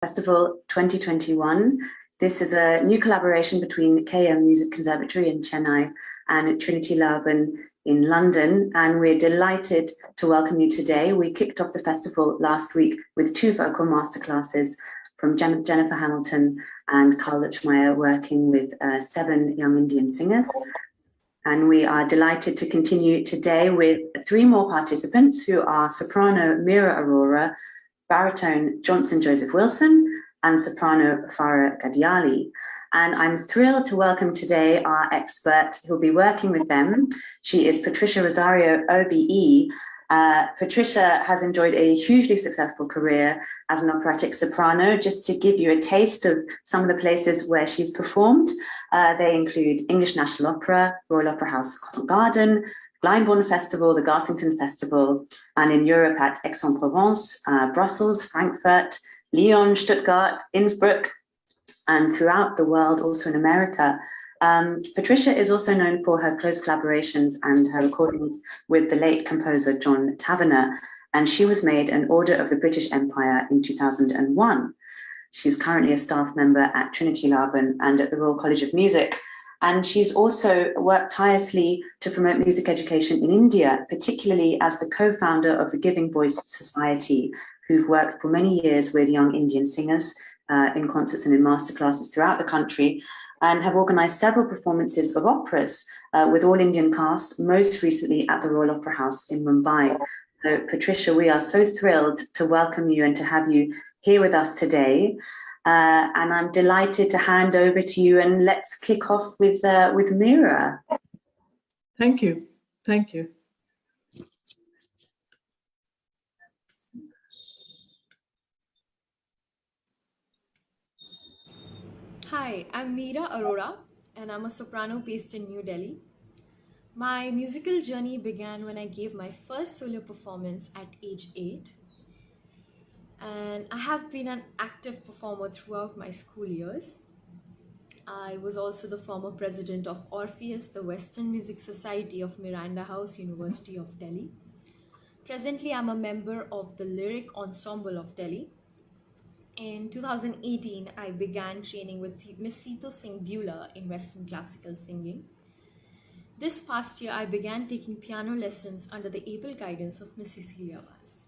Festival 2021. This is a new collaboration between KM Music Conservatory in Chennai and Trinity Laban in London, and we're delighted to welcome you today. We kicked off the festival last week with 2 vocal masterclasses from Jennifer Hamilton and Carl Luchmeyer, working with 7 young Indian singers. And we are delighted to continue today with 3 more participants who are soprano Meera Arora, baritone Johnson Joseph Wilson, and soprano Farah Ghadiali. And I'm thrilled to welcome today our expert who'll be working with them. She is Patricia Rozario, OBE. Patricia has enjoyed a hugely successful career as an operatic soprano. Just to give you a taste of some of the places where she's performed, they include English National Opera, Royal Opera House Covent Garden, Glyndebourne Festival, the Garsington Festival, and in Europe at Aix-en-Provence, Brussels, Frankfurt, Lyon, Stuttgart, Innsbruck, and throughout the world, also in America. Patricia is also known for her close collaborations and her recordings with the late composer John Tavener, and she was made an Order of the British Empire in 2001. She's currently a staff member at Trinity Laban and at the Royal College of Music. And she's also worked tirelessly to promote music education in India, particularly as the co-founder of the Giving Voice Society, who've worked for many years with young Indian singers in concerts and in masterclasses throughout the country, and have organized several performances of operas with all Indian casts, most recently at the Royal Opera House in Mumbai. So Patricia, we are so thrilled to welcome you and to have you here with us today. And I'm delighted to hand over to you, and let's kick off with Meera. Thank you. Thank you. Hi, I'm Meera Arora, and I'm a soprano based in New Delhi. My musical journey began when I gave my first solo performance at age 8. And I have been an active performer throughout my school years. I was also the former president of Orpheus, the Western Music Society of Miranda House, University of Delhi. Presently, I'm a member of the Lyric Ensemble of Delhi. In 2018, I began training with Miss Sito Singh Beulah in Western classical singing. This past year, I began taking piano lessons under the able guidance of Miss Cecilia Vaz.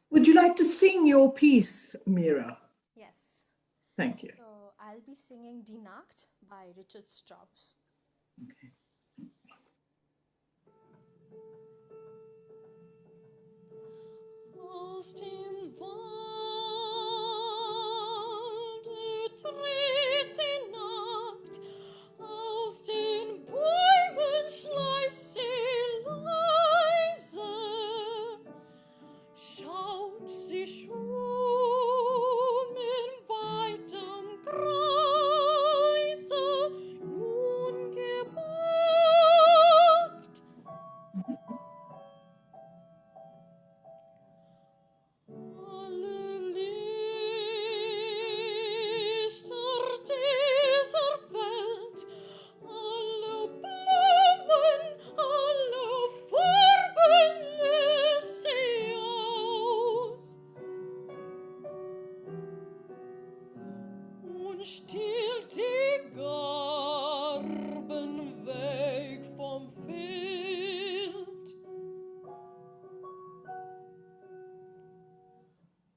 Would you like to sing your piece, Meera? Yes. Thank you. So I'll be singing Die Nacht by Richard Strauss. Okay. Aus dem Walde tritt die Nacht, aus den Bäumen schleicht sie leise, schaut sie schon in weitem Kreise, nun gebeugt. Alle Lichter dieser Welt, alle Blumen, alle Farben löst sie aus. Und stiehlt die Garben weg vom Feld.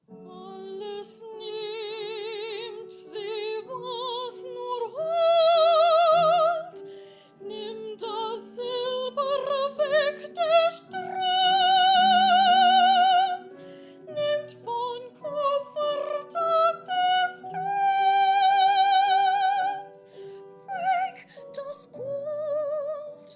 Alles nimmt sie, was nur holt, nimmt das Silber weg des Stroms, nimmt von Koffer des Turms weg das Gold.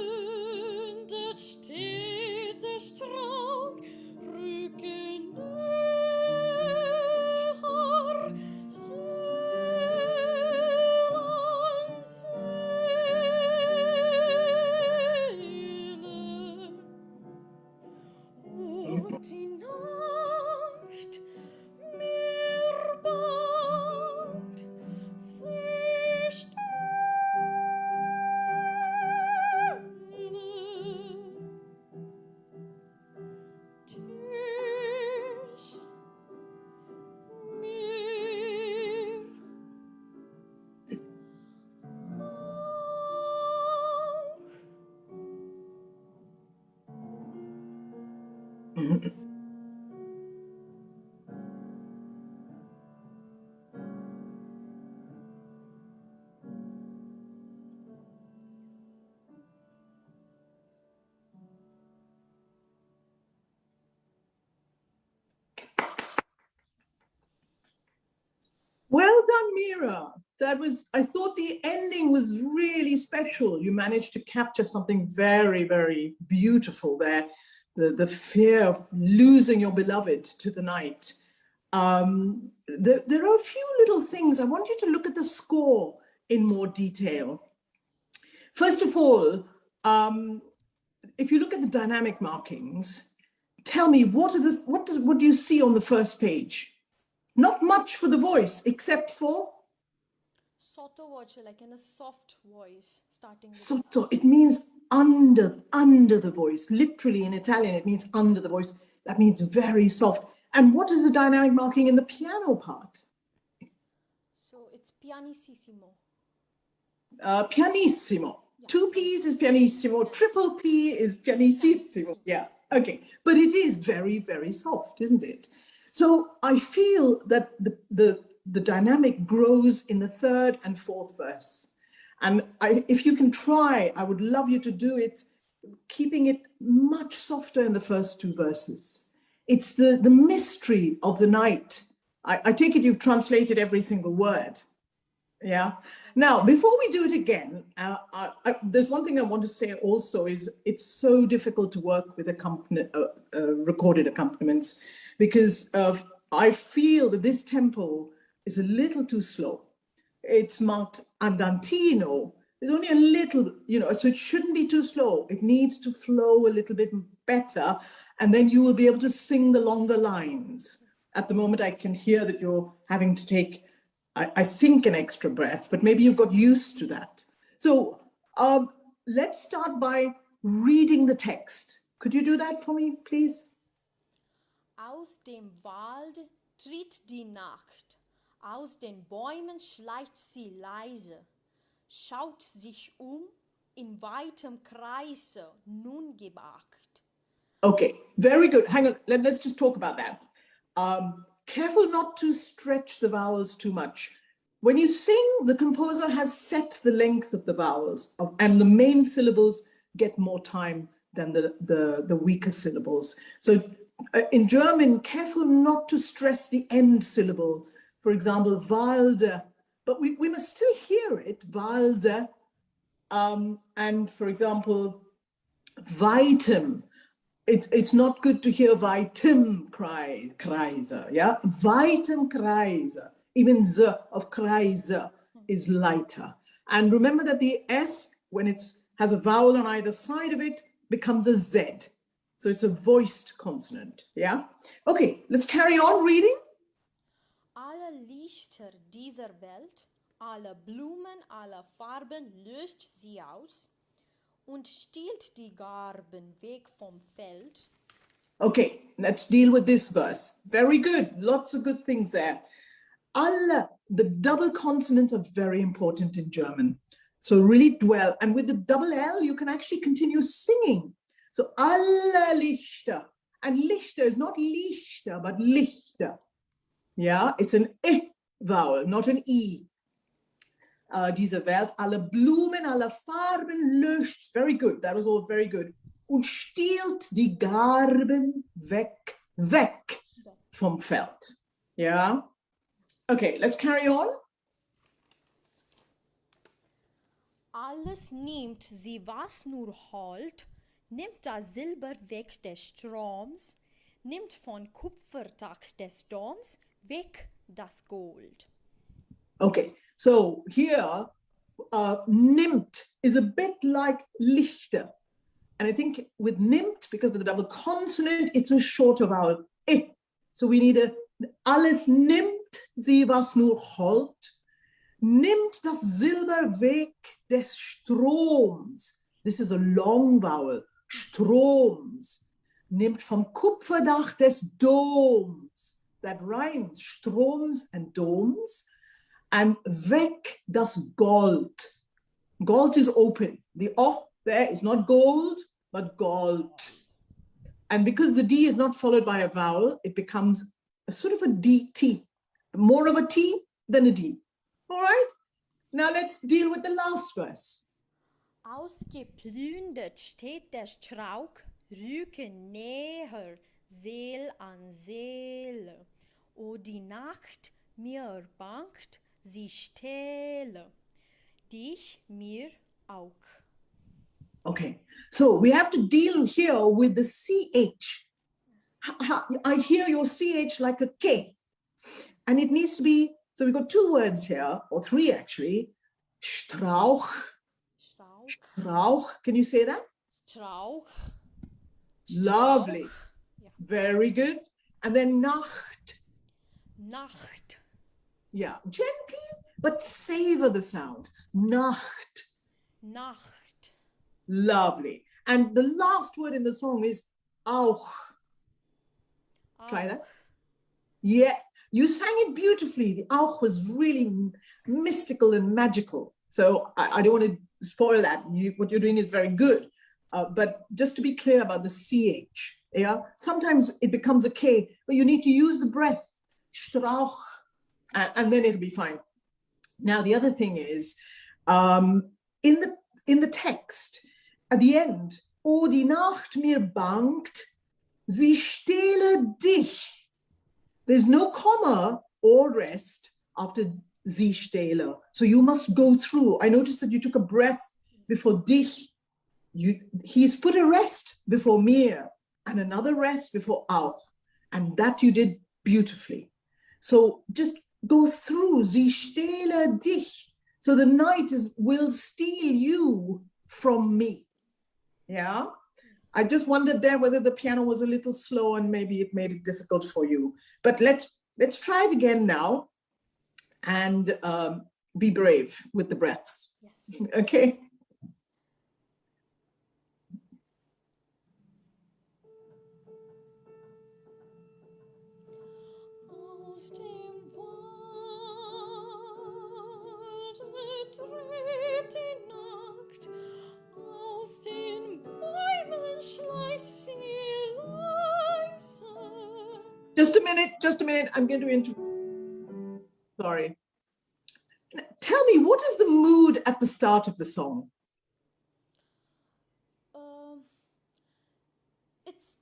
Ausgeplündert steht der Strauch, rücke näher, Seele an Seele. Und die Well done, Meera. I thought the ending was really special. You managed to capture something very, very beautiful there. The fear of losing your beloved to the night. There are a few little things. I want you to look at the score in more detail. First of all, if you look at the dynamic markings, tell me what do you see on the first page? Not much for the voice, except for Sotto voce, like in a soft voice, starting with sotto. It means under the voice. Literally in Italian, it means under the voice. That means very soft. And what is the dynamic marking in the piano part? So it's pianissimo. Pianissimo. Yeah. 2 P's is pianissimo. Yes. Triple P is pianissimo. Yeah. Okay. But it is very, very soft, isn't it? So I feel that the dynamic grows in the third and fourth verse. And if you can try, I would love you to do it, keeping it much softer in the first 2 verses. It's the mystery of the night. I take it you've translated every single word. Yeah. Now, before we do it again, there's one thing I want to say also is it's so difficult to work with recorded accompaniments because I feel that this tempo is a little too slow. It's marked andantino. There's only a little, so it shouldn't be too slow. It needs to flow a little bit better, and then you will be able to sing the longer lines. At the moment, I can hear that you're having to take I think an extra breath, but maybe you've got used to that. So let's start by reading the text. Could you do that for me, please? Aus dem Wald tritt die Nacht, aus den Bäumen schleicht sie leise, schaut sich in weitem Kreise, nun gewagt. Okay, very good. Hang on, let's just talk about that. Careful not to stretch the vowels too much. When you sing, the composer has set the length of the vowels, and the main syllables get more time than the weaker syllables. So in German, careful not to stress the end syllable. For example, Walde, but we must still hear it, Walde. And for example, Weitem. It's not good to hear weitem Kreise, yeah? Weitem Kreise, even the of Kreise is lighter. And remember that the S, when it has a vowel on either side of it, becomes a Z. So it's a voiced consonant, yeah? Okay, let's carry on reading. Alle Lichter dieser Welt, alle Blumen, alle Farben löscht sie aus und stiehlt die Garben weg vom Feld. Okay, let's deal with this verse. Very good, lots of good things there. Alle, the double consonants are very important in German. So really dwell, and with the double L, you can actually continue singing. So alle Lichter, and Lichter is not Lichter, but Lichter. Yeah, it's an E vowel, not an I. Diese Welt, alle Blumen, alle Farben löscht. Very good, that was all very good. Und stiehlt die Garben weg vom Feld. Yeah? Okay, let's carry on. Alles nimmt sie, was nur hold, nimmt das Silber weg des Stroms, nimmt von Kupferdach des Doms weg das Gold. Okay, so here, nimmt is a bit like Lichter. And I think with nimmt, because of the double consonant, it's a shorter vowel. So we need alles nimmt sie, was nur hold, nimmt das Silber weg des Stroms. This is a long vowel. Stroms. Nimmt vom Kupferdach des Doms. That rhymes, Stroms and Doms. And weg das Gold. Gold is open. The O there is not gold, but gold. And because the D is not followed by a vowel, it becomes a sort of a DT. More of a T than a D. All right? Now let's deal with the last verse. Ausgeplündert steht der Strauch, rücke näher, Seel an Seele. O die Nacht mir bangt sie Stelle, dich mir auch. Okay, so we have to deal here with the CH. I hear your CH like a K, and it needs to be, so we've got two words here, or three actually. Strauch. Strauch. Strauch. Can you say that? Strauch. Lovely. Yeah. Very good. And then Nacht. Nacht. Yeah, gently, but savor the sound. Nacht. Nacht. Lovely. And the last word in the song is auch. Try that. Yeah, you sang it beautifully. The auch was really mystical and magical. So I don't want to spoil that. What you're doing is very good. But just to be clear about the CH, yeah, sometimes it becomes a K, but you need to use the breath. Strauch, and then it'll be fine. Now, the other thing is, in the text, at the end, O die Nacht mir bangt, sie stehle dich. There's no comma or rest after sie stehle. So you must go through. I noticed that you took a breath before dich. He's put a rest before mir and another rest before auch. And that you did beautifully. So just go through, sie stehle dich. So the night will steal you from me. Yeah? I just wondered there whether the piano was a little slow and maybe it made it difficult for you. But let's try it again now and be brave with the breaths. Yes. Okay? Aus dem Wald tritt die Nacht, aus den Bäumen schleicht sie leise. Just a minute. I'm going to sorry. Tell me, what is the mood at the start of the song? It's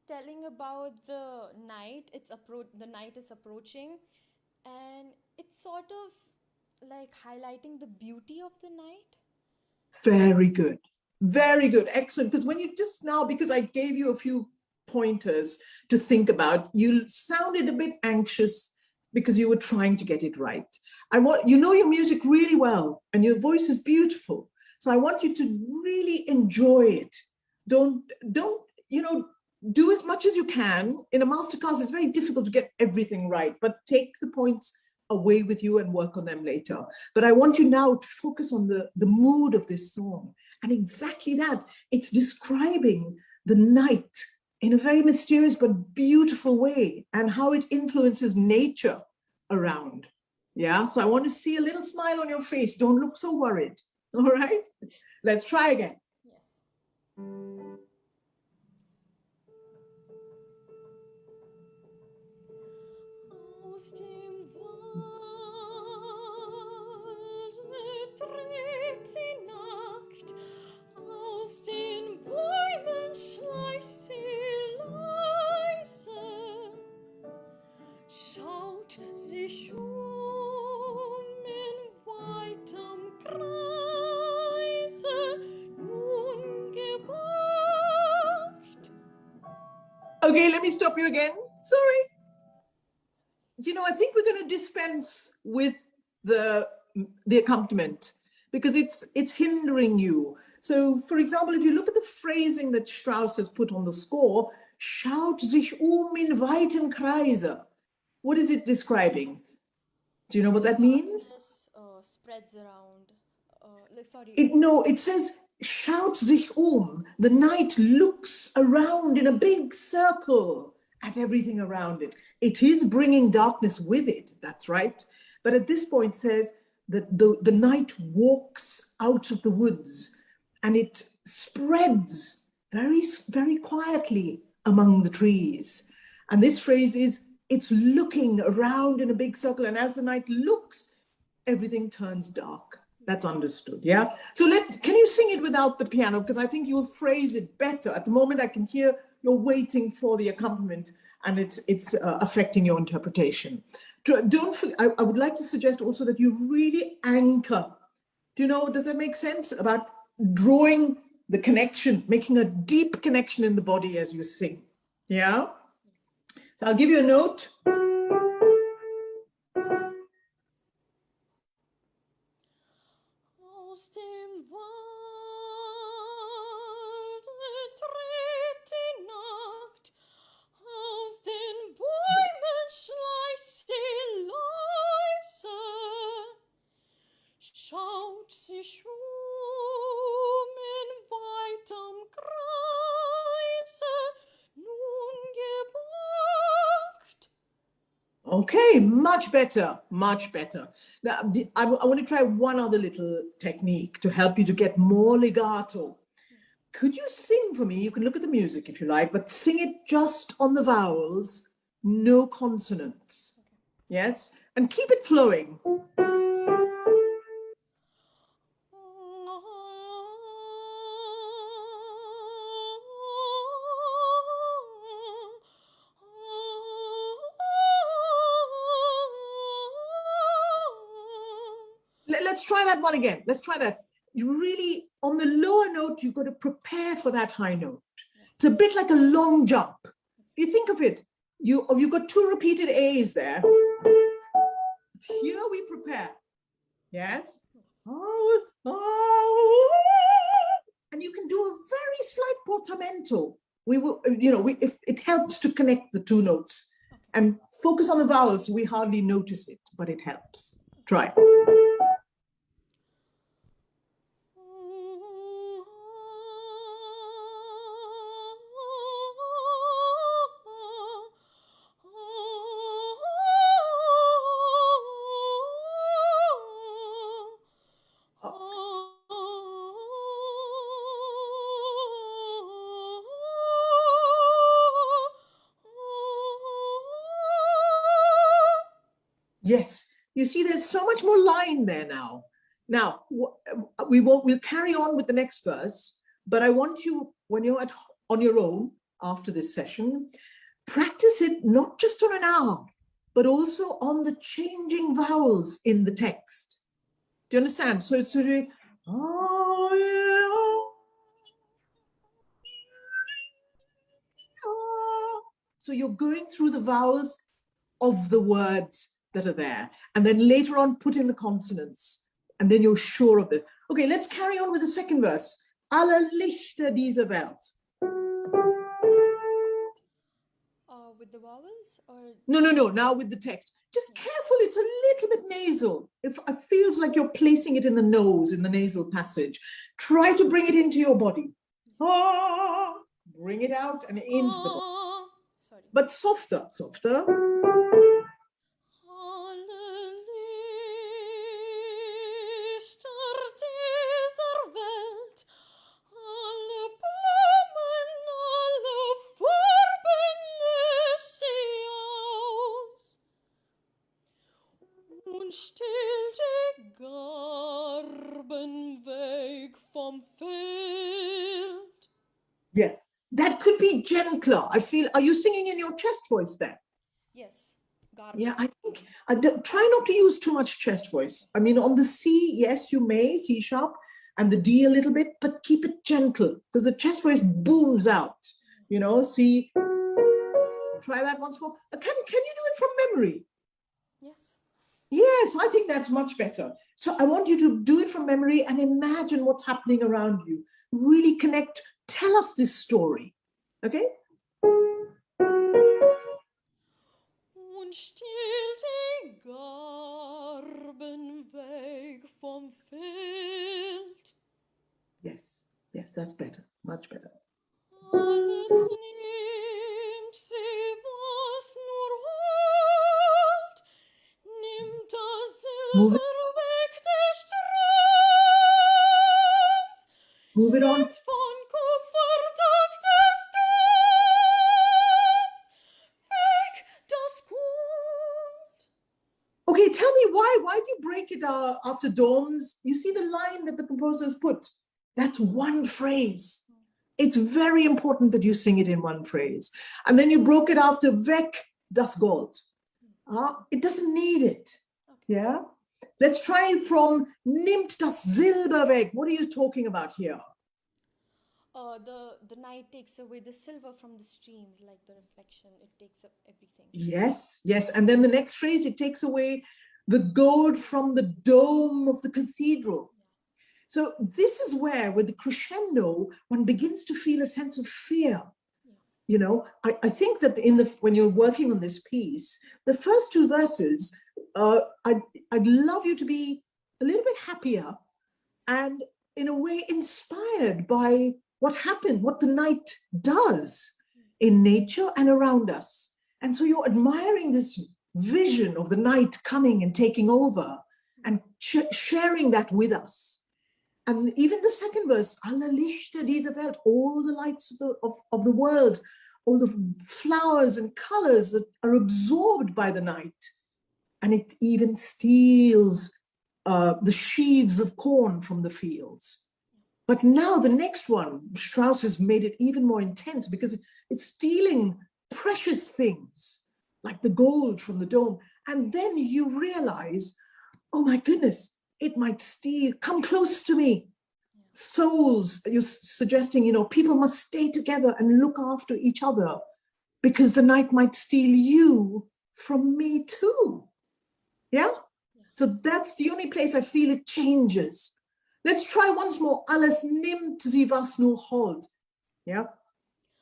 telling about the night. The night is approaching, and it's sort of like highlighting the beauty of the night. Very good. Very good. Excellent. Because when you just now, because I gave you a few pointers to think about, you sounded a bit anxious because you were trying to get it right. You know your music really well and your voice is beautiful. So I want you to really enjoy it. Don't, do as much as you can. In a masterclass, it's very difficult to get everything right, but take the points away with you and work on them later. But I want you now to focus on the mood of this song. And exactly that, it's describing the night in a very mysterious but beautiful way and how it influences nature around. Yeah, so I want to see a little smile on your face. Don't look so worried. All right, let's try again. Yes. Aus dem Wald tritt die Nacht, aus den Bäumen schleicht sie leise, schaut sich in weitem Kreise, nun geborgt. Okay, let me stop you again. Sorry. I think we're going to dispense with the accompaniment because it's hindering you. So, for example, if you look at the phrasing that Strauss has put on the score, schaut sich in weiten Kreise. What is it describing? Do you know what that means? Darkness spreads around. It says schaut sich The night looks around in a big circle at everything around it. It is bringing darkness with it, that's right. But at this point says that the night walks out of the woods and it spreads very, very quietly among the trees. And this phrase is, it's looking around in a big circle, and as the night looks, everything turns dark. That's understood, yeah? So can you sing it without the piano? Because I think you'll phrase it better. At the moment, I can hear you're waiting for the accompaniment, and it's affecting your interpretation. I would like to suggest also that you really anchor. Do you know, does that make sense? About drawing the connection, making a deep connection in the body as you sing. Yeah? So I'll give you a note. Aus dem Walde tritt die Nacht, aus den Bäumen schleicht sie leise, schaut sich in weitem Kreise, nun gebackt. Okay, much better, much better. Now, I want to try one other little technique to help you to get more legato. Could you sing for me? You can look at the music if you like, but sing it just on the vowels, no consonants. Yes? And keep it flowing. Let's try that one again. Let's try that. You really, on the lower note, you've got to prepare for that high note. It's a bit like a long jump. You think of it, you've got two repeated A's there. Here we prepare. Yes? And you can do a very slight portamento. If it helps to connect the two notes and focus on the vowels, we hardly notice it, but it helps. Try. Yes, you see, there's so much more line there now. Now, we'll carry on with the next verse, but I want you, when you're on your own after this session, practice it not just on an hour, but also on the changing vowels in the text. Do you understand? So it's sort of, so you're going through the vowels of the words that are there, and then later on put in the consonants, and then you're sure of it. Okay, let's carry on with the second verse. Alle Lichter dieser Welt. With the vowels or? No. Now with the text. Just careful, it's a little bit nasal. It feels like you're placing it in the nose, in the nasal passage. Try to bring it into your body. Bring it out and into the body. Sorry. But softer. Yeah, that could be gentler. I feel, are you singing in your chest voice there? Yes. Yeah, I think, try not to use too much chest voice. I mean, on the C, yes, you may, C sharp, and the D a little bit, but keep it gentle, because the chest voice booms out, C. Try that once more. Can you do it from memory? Yes. Yes, I think that's much better. So I want you to do it from memory and imagine what's happening around you. Really connect. Tell us this story. Okay? Und still die Garbenweg vom Feld. Yes, that's better. Much better. Alles nimmt sie, was nur holt, nimmt das Silberweg des Stroms, Move it on. von Kupferdach des Doms, weg das Gold. Okay, tell me why do you break it after domes? You see the line that the composer has put. That's one phrase. It's very important that you sing it in one phrase. And then you broke it after weg das Gold. It doesn't need it. Yeah. Let's try it from nimmt das Silber weg. What are you talking about here? The night takes away the silver from the streams, like the reflection. It takes up everything. Yes, yes. And then the next phrase, it takes away the gold from the dome of the cathedral. So this is where, with the crescendo, one begins to feel a sense of fear. You know, I think that when you're working on this piece, the first two verses, I'd love you to be a little bit happier and in a way inspired by what happened, what the night does in nature and around us. And so you're admiring this vision of the night coming and taking over and sharing that with us. And even the second verse, alle Lichter dieser Welt, all the lights of the world, all the flowers and colors that are absorbed by the night. And it even steals the sheaves of corn from the fields. But now the next one, Strauss has made it even more intense because it's stealing precious things like the gold from the dome. And then you realize, oh my goodness, it might steal, come close to me. Souls, you're suggesting, you know, people must stay together and look after each other because the night might steal you from me too. Yeah? So that's the only place I feel it changes. Let's try once more. Alles nimmt sie was nur hold. Yeah?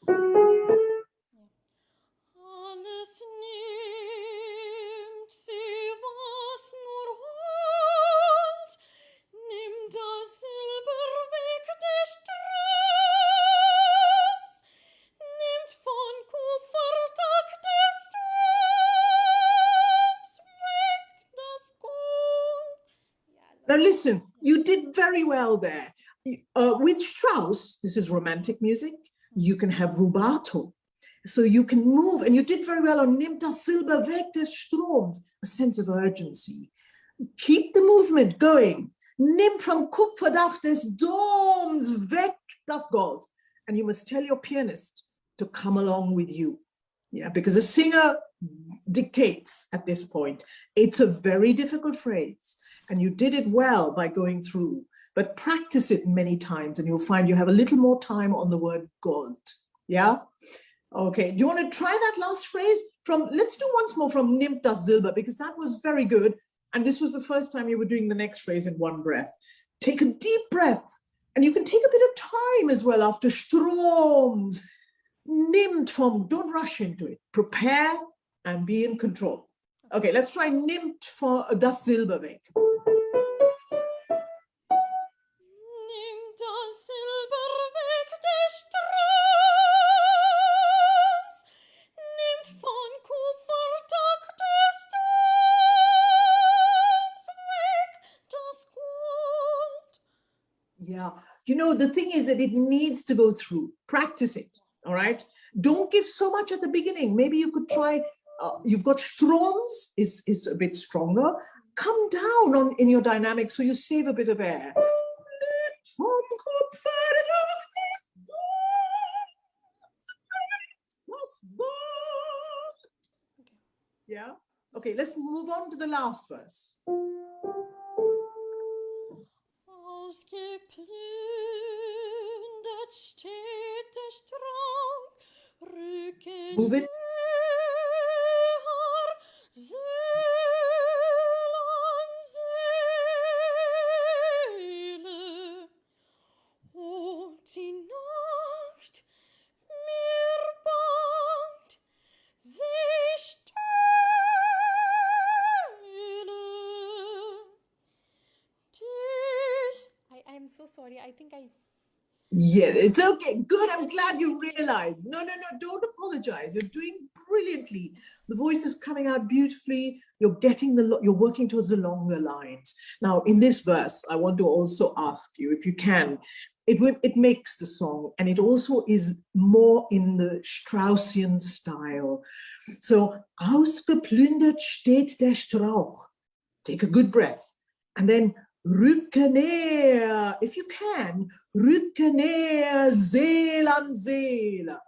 Alles nimmt sie was nur hold, nimmt das Silber weg des Stroms, nimmt von Kupfertag des Stroms weg das Gold. Now listen, you did very well there. With Strauss, this is romantic music. You can have rubato. So you can move, and you did very well on Nimmt das Silber weg des Stroms, a sense of urgency. Keep the movement going. Nimmt vom Kupferdach des Doms weg das Gold. And you must tell your pianist to come along with you. Yeah, because a singer dictates at this point. It's a very difficult phrase, and you did it well by going through, but practice it many times and you'll find you have a little more time on the word gold. Yeah? Okay, do you want to try that last phrase? Let's do once more from Nimmt das Silber, because that was very good. And this was the first time you were doing the next phrase in one breath. Take a deep breath, and you can take a bit of time as well after Stroms. Nimmt vom, don't rush into it. Prepare and be in control. Okay, let's try Nimmt for das Silber weg. Nimmt das Silber weg des Stroms, nimmt von Kupfertag des Stroms weg das Gold. Yeah, you know, the thing is that it needs to go through. Practice it, all right? Don't give so much at the beginning. Maybe you could try, you've got Stroms, is a bit stronger. Come down in your dynamic so you save a bit of air. Yeah, okay, let's move on to the last verse. Ausgeplündert steht der Strang, rücken Move it. Seele an Seele, und die Nacht mir bangt, sie stille. I'm so sorry. I think I... Yeah, it's okay. Good. I'm glad you realized. No, don't apologize. You're doing brilliantly. The voice is coming out beautifully. You're working towards the longer lines. Now, in this verse, I want to also ask you, if you can, it makes the song, and it also is more in the Straussian style. So, ausgeplündert steht der Strauch. Take a good breath. And then, Rücke näher, if you can, Rücke näher, Seele an Seele.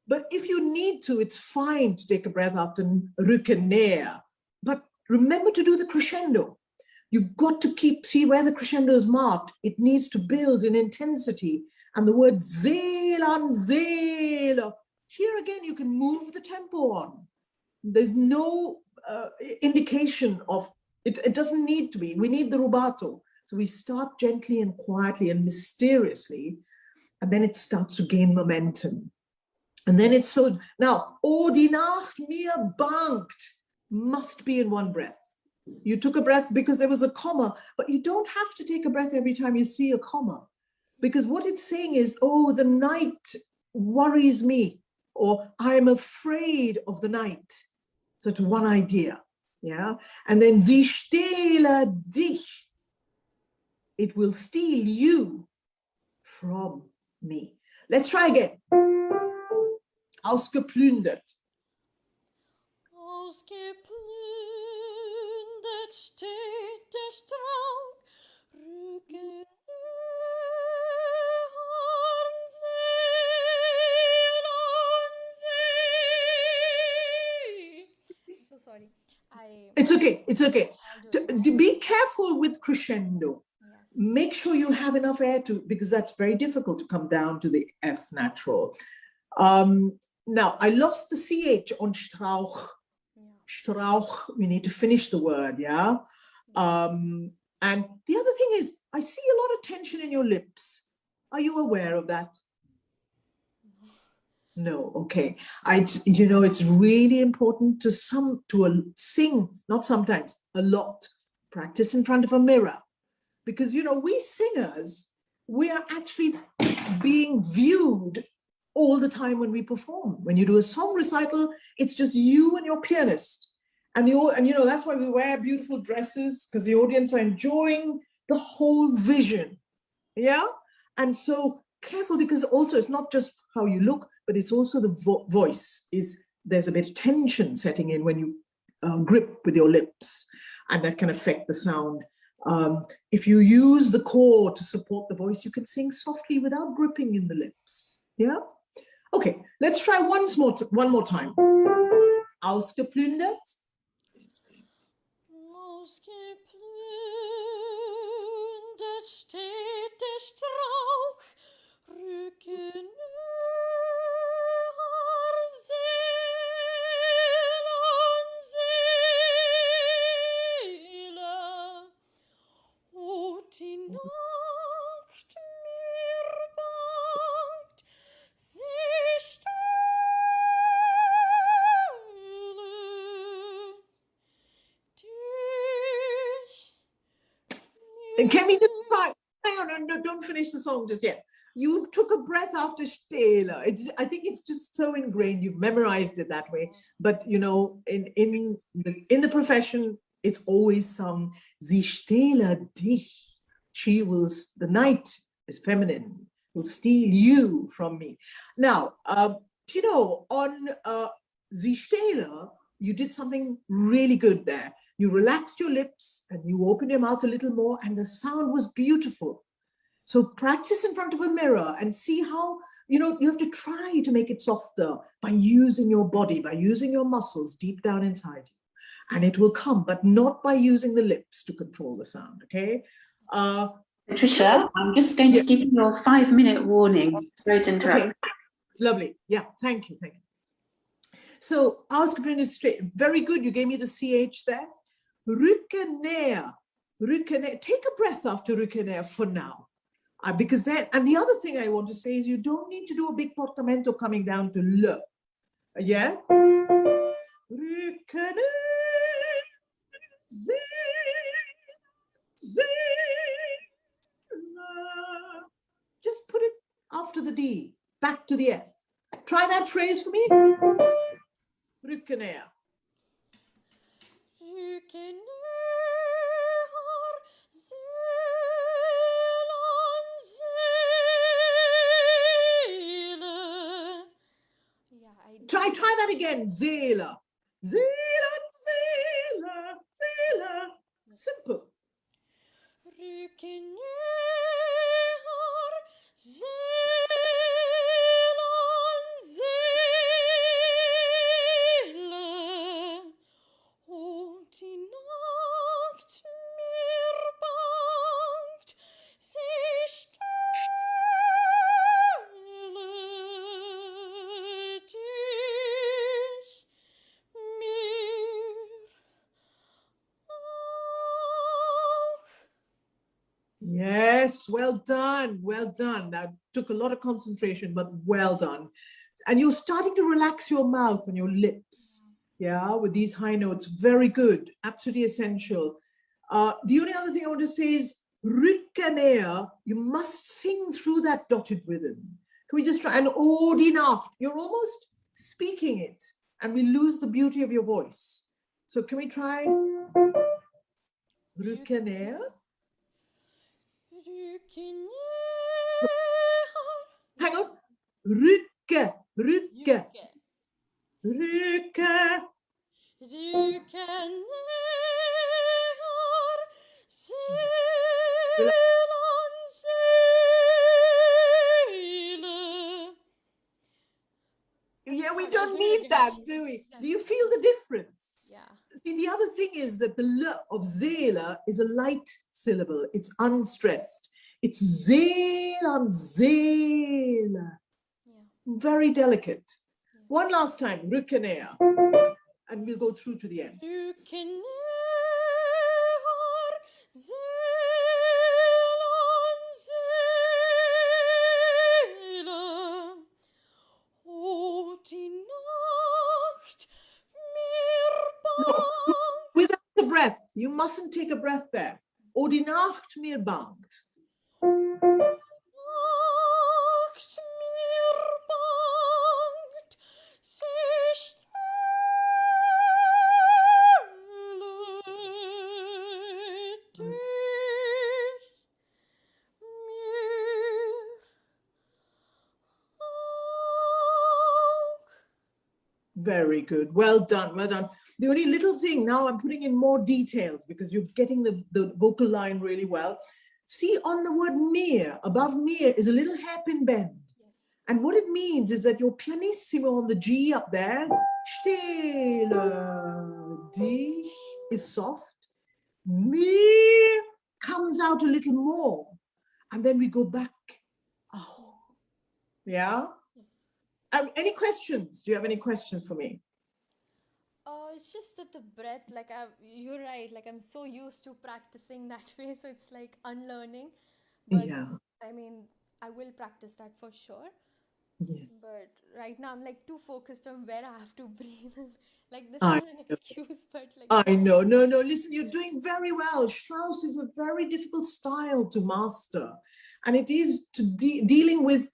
But if you need to, it's fine to take a breath after Rücke näher. But remember to do the crescendo. You've got to see where the crescendo is marked. It needs to build in intensity. And the word Seele an Seele, here again, you can move the tempo on. There's no indication of, it doesn't need to be. We need the rubato. So we start gently and quietly and mysteriously, and then it starts to gain momentum. And then it's so, now, O die Nacht mir bangt must be in one breath. You took a breath because there was a comma, but you don't have to take a breath every time you see a comma. Because what it's saying is, oh, the night worries me, or I'm afraid of the night. So it's one idea, yeah? And then sie stehle dich. It will steal you from me. Let's try again. Ausgeplündert. Ausgeplündert steht der Strauch, Rücken so sorry. It's okay. It's okay. Be careful with crescendo. Yes. Make sure you have enough air to, because that's very difficult to come down to the F natural. Now, I lost the CH on Strauch. Yeah. Strauch, we need to finish the word, yeah? And the other thing is, I see a lot of tension in your lips. Are you aware of that? No, okay. You know, it's really important to sing, not sometimes, a lot. Practice in front of a mirror. Because, you know, we singers, we are actually being viewed all the time when we perform. When you do a song recital, it's just you and your pianist. And you know, that's why we wear beautiful dresses, because the audience are enjoying the whole vision. Yeah? And so careful, because also it's not just how you look, but it's also the voice. There's a bit of tension setting in when you grip with your lips, and that can affect the sound. If you use the core to support the voice, you can sing softly without gripping in the lips. Yeah? Okay, let's try one more time. Ausgeplündert. Ausgeplündert steht der Strauch, Rücken Seele an Seele. Oh, die Nacht mir bangt, sie stehle dich. Can we just try? Hang on, no, don't finish the song just yet. You took a breath after Stela. I think it's just so ingrained. You've memorized it that way. But you know, in the profession, it's always sung. Sie stehle dich. She will. The night is feminine. Will steal you from me. Now, you know, on Sie stehle, you did something really good there. You relaxed your lips and you opened your mouth a little more, and the sound was beautiful. So practice in front of a mirror and see how, you know, you have to try to make it softer by using your body, by using your muscles deep down inside you. And it will come, but not by using the lips to control the sound, okay? Patricia, I'm just going to give you your 5-minute warning. Sorry to interrupt. Okay. Lovely. Yeah, thank you. So, Ausgeplündert is straight. Very good. You gave me the CH there. Rücken näher. Take a breath after Rücken näher for now. Because then, and the other thing I want to say is you don't need to do a big portamento coming down to L. Yeah? Rücken just put it after the D, back to the F. Try that phrase for me. Rücken näher. Rücken Try that again. Seele. Seele. Simple. Yes, well done, well done. That took a lot of concentration, but well done. And you're starting to relax your mouth and your lips, yeah, with these high notes. Very good, absolutely essential. The only other thing I want to say is, Rückkehr, you must sing through that dotted rhythm. Can we just try? And Odinacht, you're almost speaking it, and we lose the beauty of your voice. So can we try Rückkehr? Hang on. Rücke, rücke, rücke. Yeah, we don't need that, do we? Do you feel the difference? Yeah. See, the other thing is that the L of Seele is a light syllable. It's unstressed. It's Seele, Seele. Yeah. Very delicate. One last time, Rückkehr. And we'll go through to the end. No, without the breath. You mustn't take a breath there. O die Nacht mir bangt. Very good. Well done. Well done. The only little thing now, I'm putting in more details because you're getting the vocal line really well. See, on the word mir, above mir is a little hairpin bend. Yes. And what it means is that your pianissimo on the G up there, stille, D is soft. Mir comes out a little more. And then we go back. Oh, yeah. Yes. Any questions? Do you have any questions for me? It's just that the breath, like you're right, like I'm so used to practicing that way, so it's like unlearning. But Yeah. I mean, I will practice that for sure. Yeah. But right now I'm like too focused on where I have to breathe. Like this I is an excuse, but like I know. No, listen, you're doing very well. Strauss is a very difficult style to master. And it is to dealing with,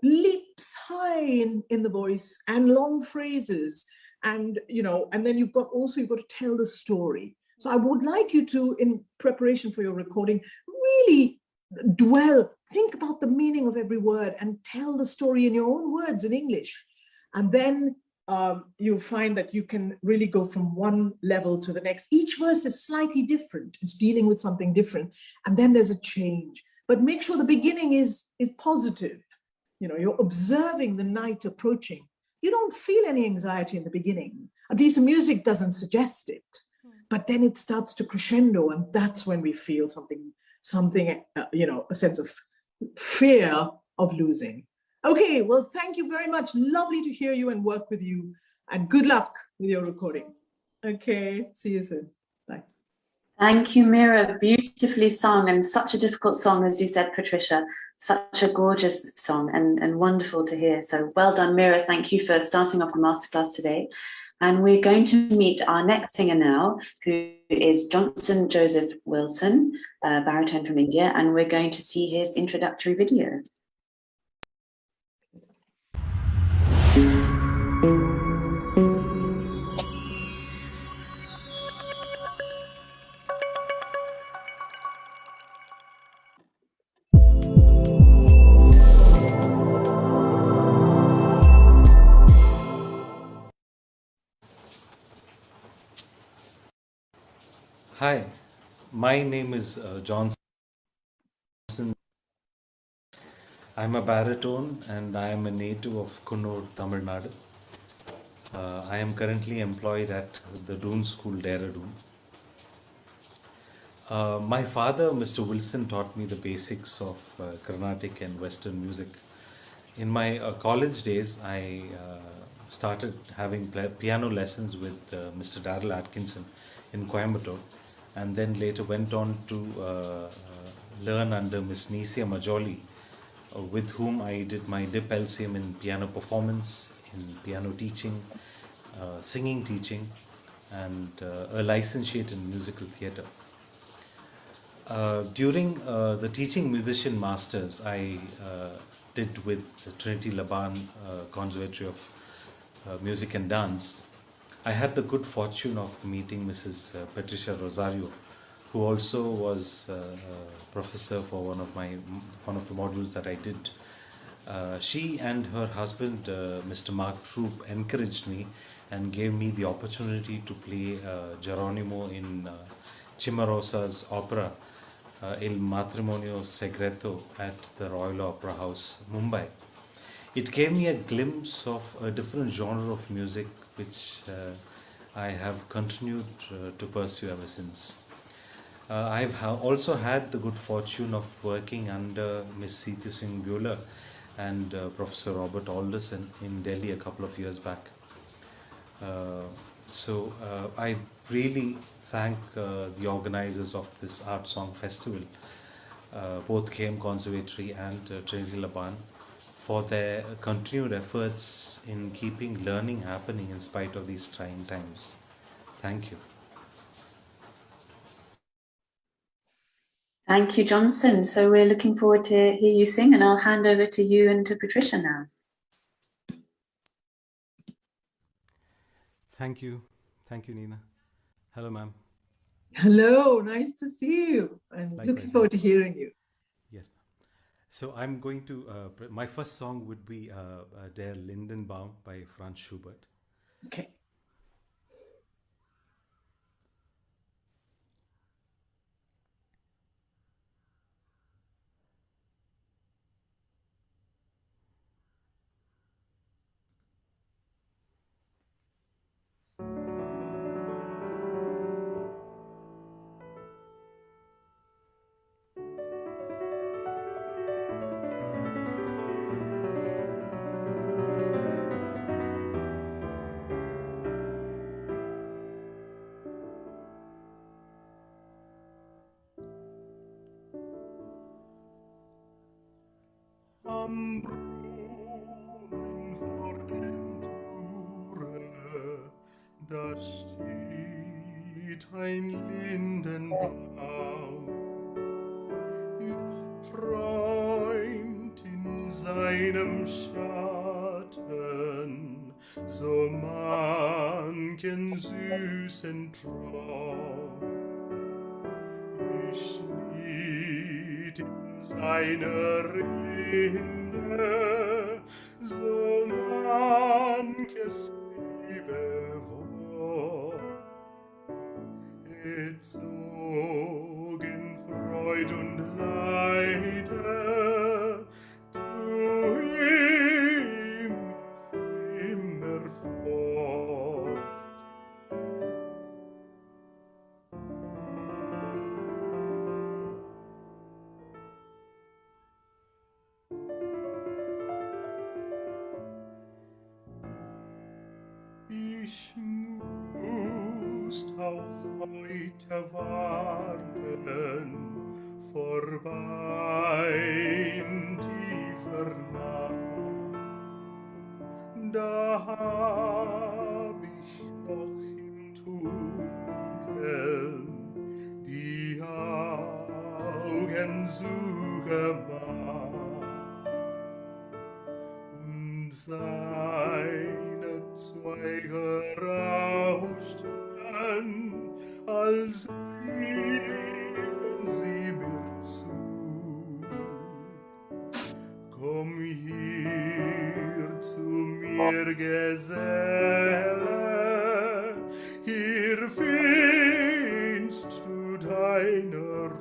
leaps high in the voice and long phrases. And, and then you've got to tell the story. So I would like you to, in preparation for your recording, really think about the meaning of every word and tell the story in your own words in English. And then you'll find that you can really go from one level to the next. Each verse is slightly different. It's dealing with something different. And then there's a change. But make sure the beginning is positive. You're observing the night approaching. You don't feel any anxiety in the beginning. At least the music doesn't suggest it. But then it starts to crescendo, and that's when we feel something, a sense of fear of losing. Okay, well, thank you very much. Lovely to hear you and work with you. And good luck with your recording. Okay, see you soon. Bye. Thank you, Meera. Beautifully sung, and such a difficult song, as you said, Patricia. Such a gorgeous song and wonderful to hear. So well done, Meera. Thank you for starting off the masterclass today. And we're going to meet our next singer now, who is Johnson Joseph Wilson, a baritone from India, and we're going to see his introductory video. Hi, my name is Johnson. I'm a baritone and I am a native of Kunnur, Tamil Nadu. I am currently employed at the Doon School, Dehradun. My father, Mr. Wilson, taught me the basics of Carnatic and Western music. In my college days, I started having piano lessons with Mr. Darrell Atkinson in Coimbatore, and then later went on to learn under Miss Nisia Majoli, with whom I did my DIP LCM in piano performance, in piano teaching, singing teaching, and a licentiate in musical theatre. During the Teaching Musician Masters, I did with the Trinity Laban Conservatory of Music and Dance. I had the good fortune of meeting Mrs. Patricia Rozario, who also was a professor for one of the modules that I did. She and her husband, Mr. Mark Troop, encouraged me and gave me the opportunity to play Geronimo in Cimarosa's opera Il Matrimonio Segreto at the Royal Opera House, Mumbai. It gave me a glimpse of a different genre of music which I have continued to pursue ever since. I've also had the good fortune of working under Miss Seethu Singh Bueller and Professor Robert Alderson in Delhi a couple of years back. So I really thank the organizers of this Art Song Festival, both KM Conservatory and Trinity Laban, for their continued efforts in keeping learning happening in spite of these trying times. Thank you. Thank you, Johnson. So we're looking forward to hear you sing, and I'll hand over to you and to Patricia now. Thank you. Thank you, Nina. Hello, ma'am. Hello, nice to see you. I'm Likewise, looking forward to hearing you. Yes, ma'am. So I'm going to, my first song would be Der Lindenbaum by Franz Schubert. Okay. Am Brunnen vor dem Tore, da steht ein Lindenbaum. Es träumt in seinem Schatten so manchen süßen Traum. Ich schnitt in seiner Rinde so manches liebe Wort. Gezogen Freud und Leide zu ihm immerfort. Ich musst auch heute warten, vorbei in tiefer Nacht. Da hab ich noch im Dunkeln die Augen zugemacht und seine Zweige rauschten, als riefen sie mir zu. Komm hier zu mir, Geselle, hier findest du deine Ruhe.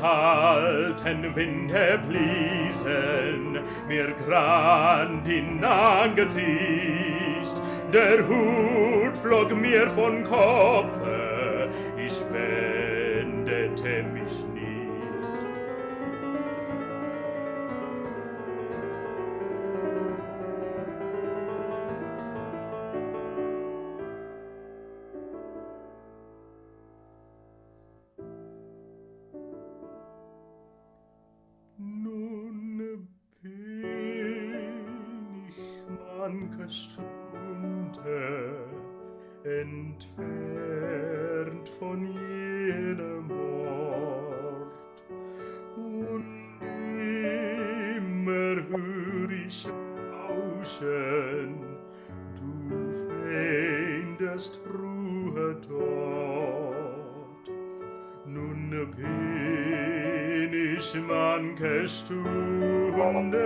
kalten Winde bliesen mir grand in Angesicht. Der Hut flog mir von Kopfe, ich wendete mich nicht. Nun bin ich manche Stunde entfernt von jenem Ort, und immer hör ich rauschen, du findest Ruhe dort. Nun bin ich manche Stunde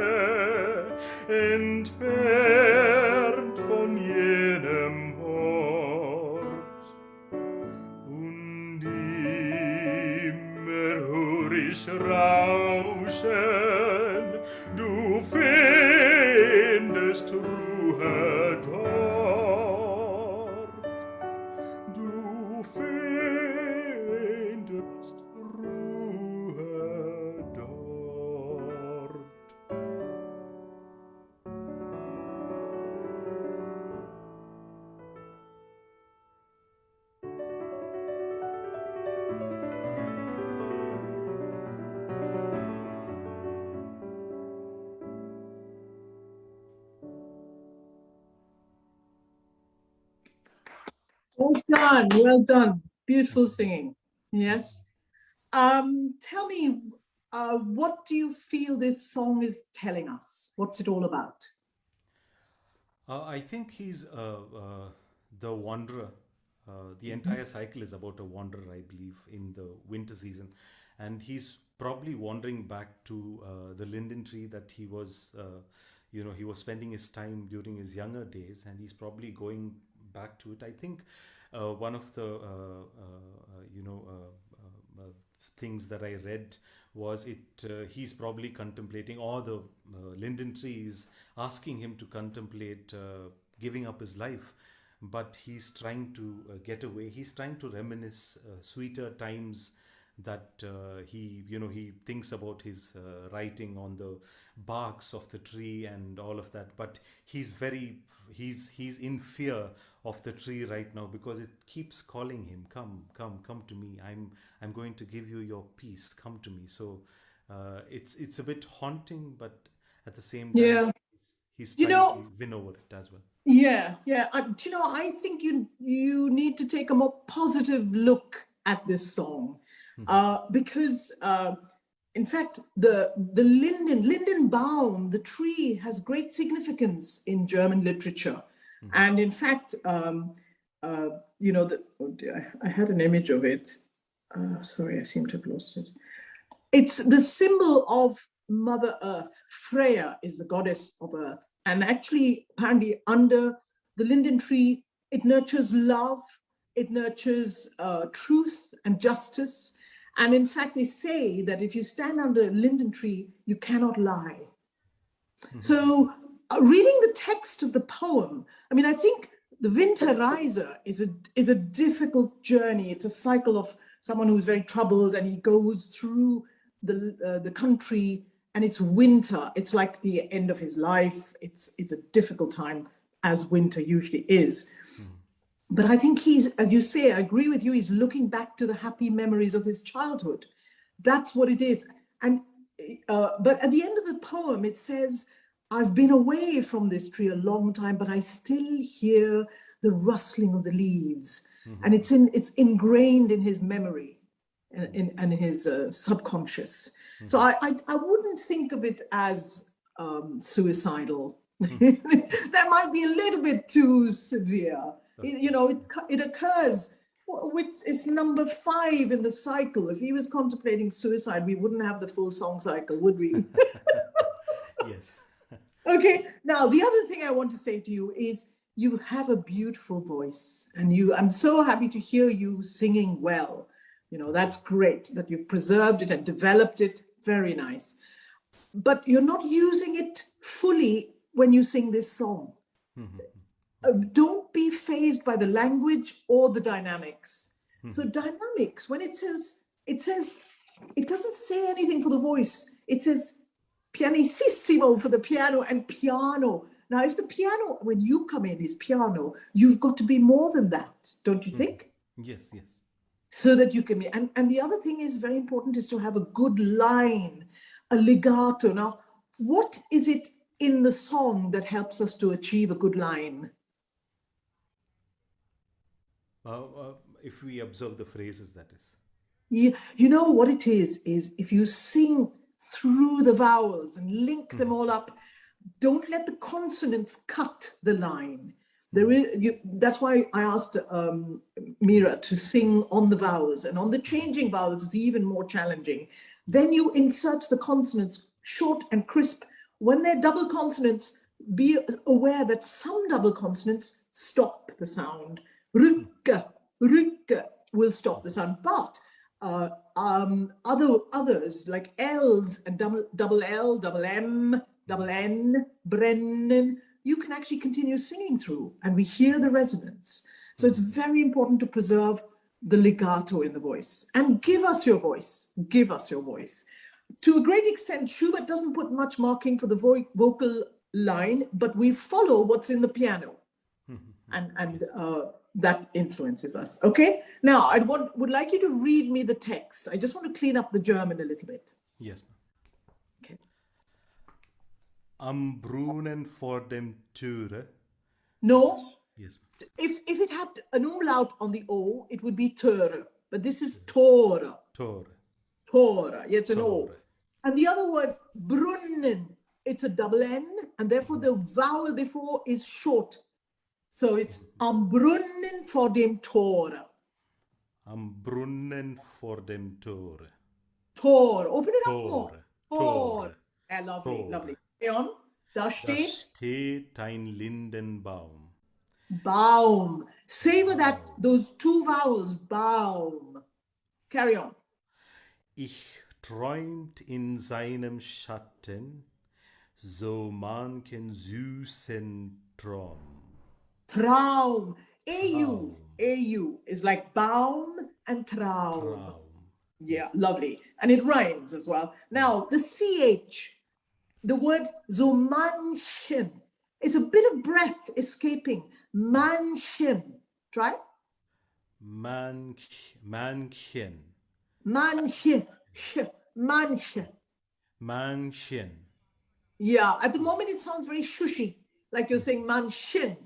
entfernt von jenem Ort, und immer hör ich rauschen, du findest Ruhe dort. Du findest Ruhe dort. Well done, well done. Beautiful singing. Yes. Tell me, what do you feel this song is telling us? What's it all about? I think he's the wanderer. The entire cycle is about a wanderer, I believe, in the winter season. And he's probably wandering back to the linden tree that he was, he was spending his time during his younger days, and he's probably going back to it. I think one of the, things that I read was he's probably contemplating, or the linden tree is asking him to contemplate giving up his life, but he's trying to get away. He's trying to reminisce sweeter times that he thinks about his writing on the barks of the tree and all of that, but he's in fear of the tree right now, because it keeps calling him, come to me, I'm going to give you your peace, come to me. So it's a bit haunting, but at the same time, Yeah. he's You trying know- to win over it as well. Yeah. I think you need to take a more positive look at this song, because in fact the Lindenbaum, the tree, has great significance in German literature, and in fact, I had an image of it. Sorry, I seem to have lost it. It's the symbol of Mother Earth. Freya is the goddess of Earth. And actually, apparently, under the linden tree, it nurtures love, it nurtures truth and justice. And in fact, they say that if you stand under a linden tree, you cannot lie. So reading the text of the poem, I mean, I think the Winterreise is a difficult journey. It's a cycle of someone who's very troubled, and he goes through the country, and it's winter. It's like the end of his life. It's a difficult time, as winter usually is. But I think he's, as you say, I agree with you, he's looking back to the happy memories of his childhood. That's what it is. And but at the end of the poem, it says, I've been away from this tree a long time, but I still hear the rustling of the leaves. And it's ingrained in his memory and in his subconscious. So I wouldn't think of it as suicidal. That might be a little bit too severe. It occurs, it's number 5 in the cycle. If he was contemplating suicide, we wouldn't have the full song cycle, would we? Yes. Okay, now the other thing I want to say to you is you have a beautiful voice, and I'm so happy to hear you singing well. You know, that's great that you've preserved it and developed it. Very nice. But you're not using it fully when you sing this song. Don't be fazed by the language or the dynamics. So dynamics, when it doesn't say anything for the voice. It says pianissimo for the piano and piano. Now, if the piano, when you come in, is piano, you've got to be more than that, don't you think? Yes, yes. So that you can be, and the other thing is very important is to have a good line, a legato. Now, what is it in the song that helps us to achieve a good line? If we observe the phrases, that is. You know what it is if you sing through the vowels and link them all up, don't let the consonants cut the line. That's why I asked Meera to sing on the vowels, and on the changing vowels is even more challenging. Then you insert the consonants short and crisp. When they're double consonants, be aware that some double consonants stop the sound. Rukka, rukka will stop the sound, but others like L's and double L, double M, double N, Brennan, you can actually continue singing through, and we hear the resonance. So it's very important to preserve the legato in the voice, and give us your voice. Give us your voice. To a great extent, Schubert doesn't put much marking for the vocal line, but we follow what's in the piano, and that influences us. Okay. Now, I would like you to read me the text. I just want to clean up the German a little bit. Yes. Okay. Am Brunnen vor dem Türe. No. Yes. If it had an umlaut on the O, it would be Töre, but this is Tore. Tore. Tore. Yeah, it's an O. Tore. And the other word, Brunnen, it's a double N, and therefore the vowel before is short. So it's am Brunnen vor dem Tore. Am Brunnen vor dem Tore. Tor. Open it up more. Tore. Tor. Tore. Yeah, lovely, Tore. lovely. Stay on. Da Da steht steht ein Lindenbaum. Baum. Savor those two vowels. Baum. Carry on. Ich träumt in seinem Schatten so manchen süßen Traum. Traum. AU. Traum. AU is like Baum and Traum. Traum. Yeah, lovely. And it rhymes as well. Now, the CH, the word so manchen, is a bit of breath escaping. Manchen. Try. Manchen. Manchen. Manchen. Manchen. Yeah, at the moment it sounds very shushy, like you're saying manchen.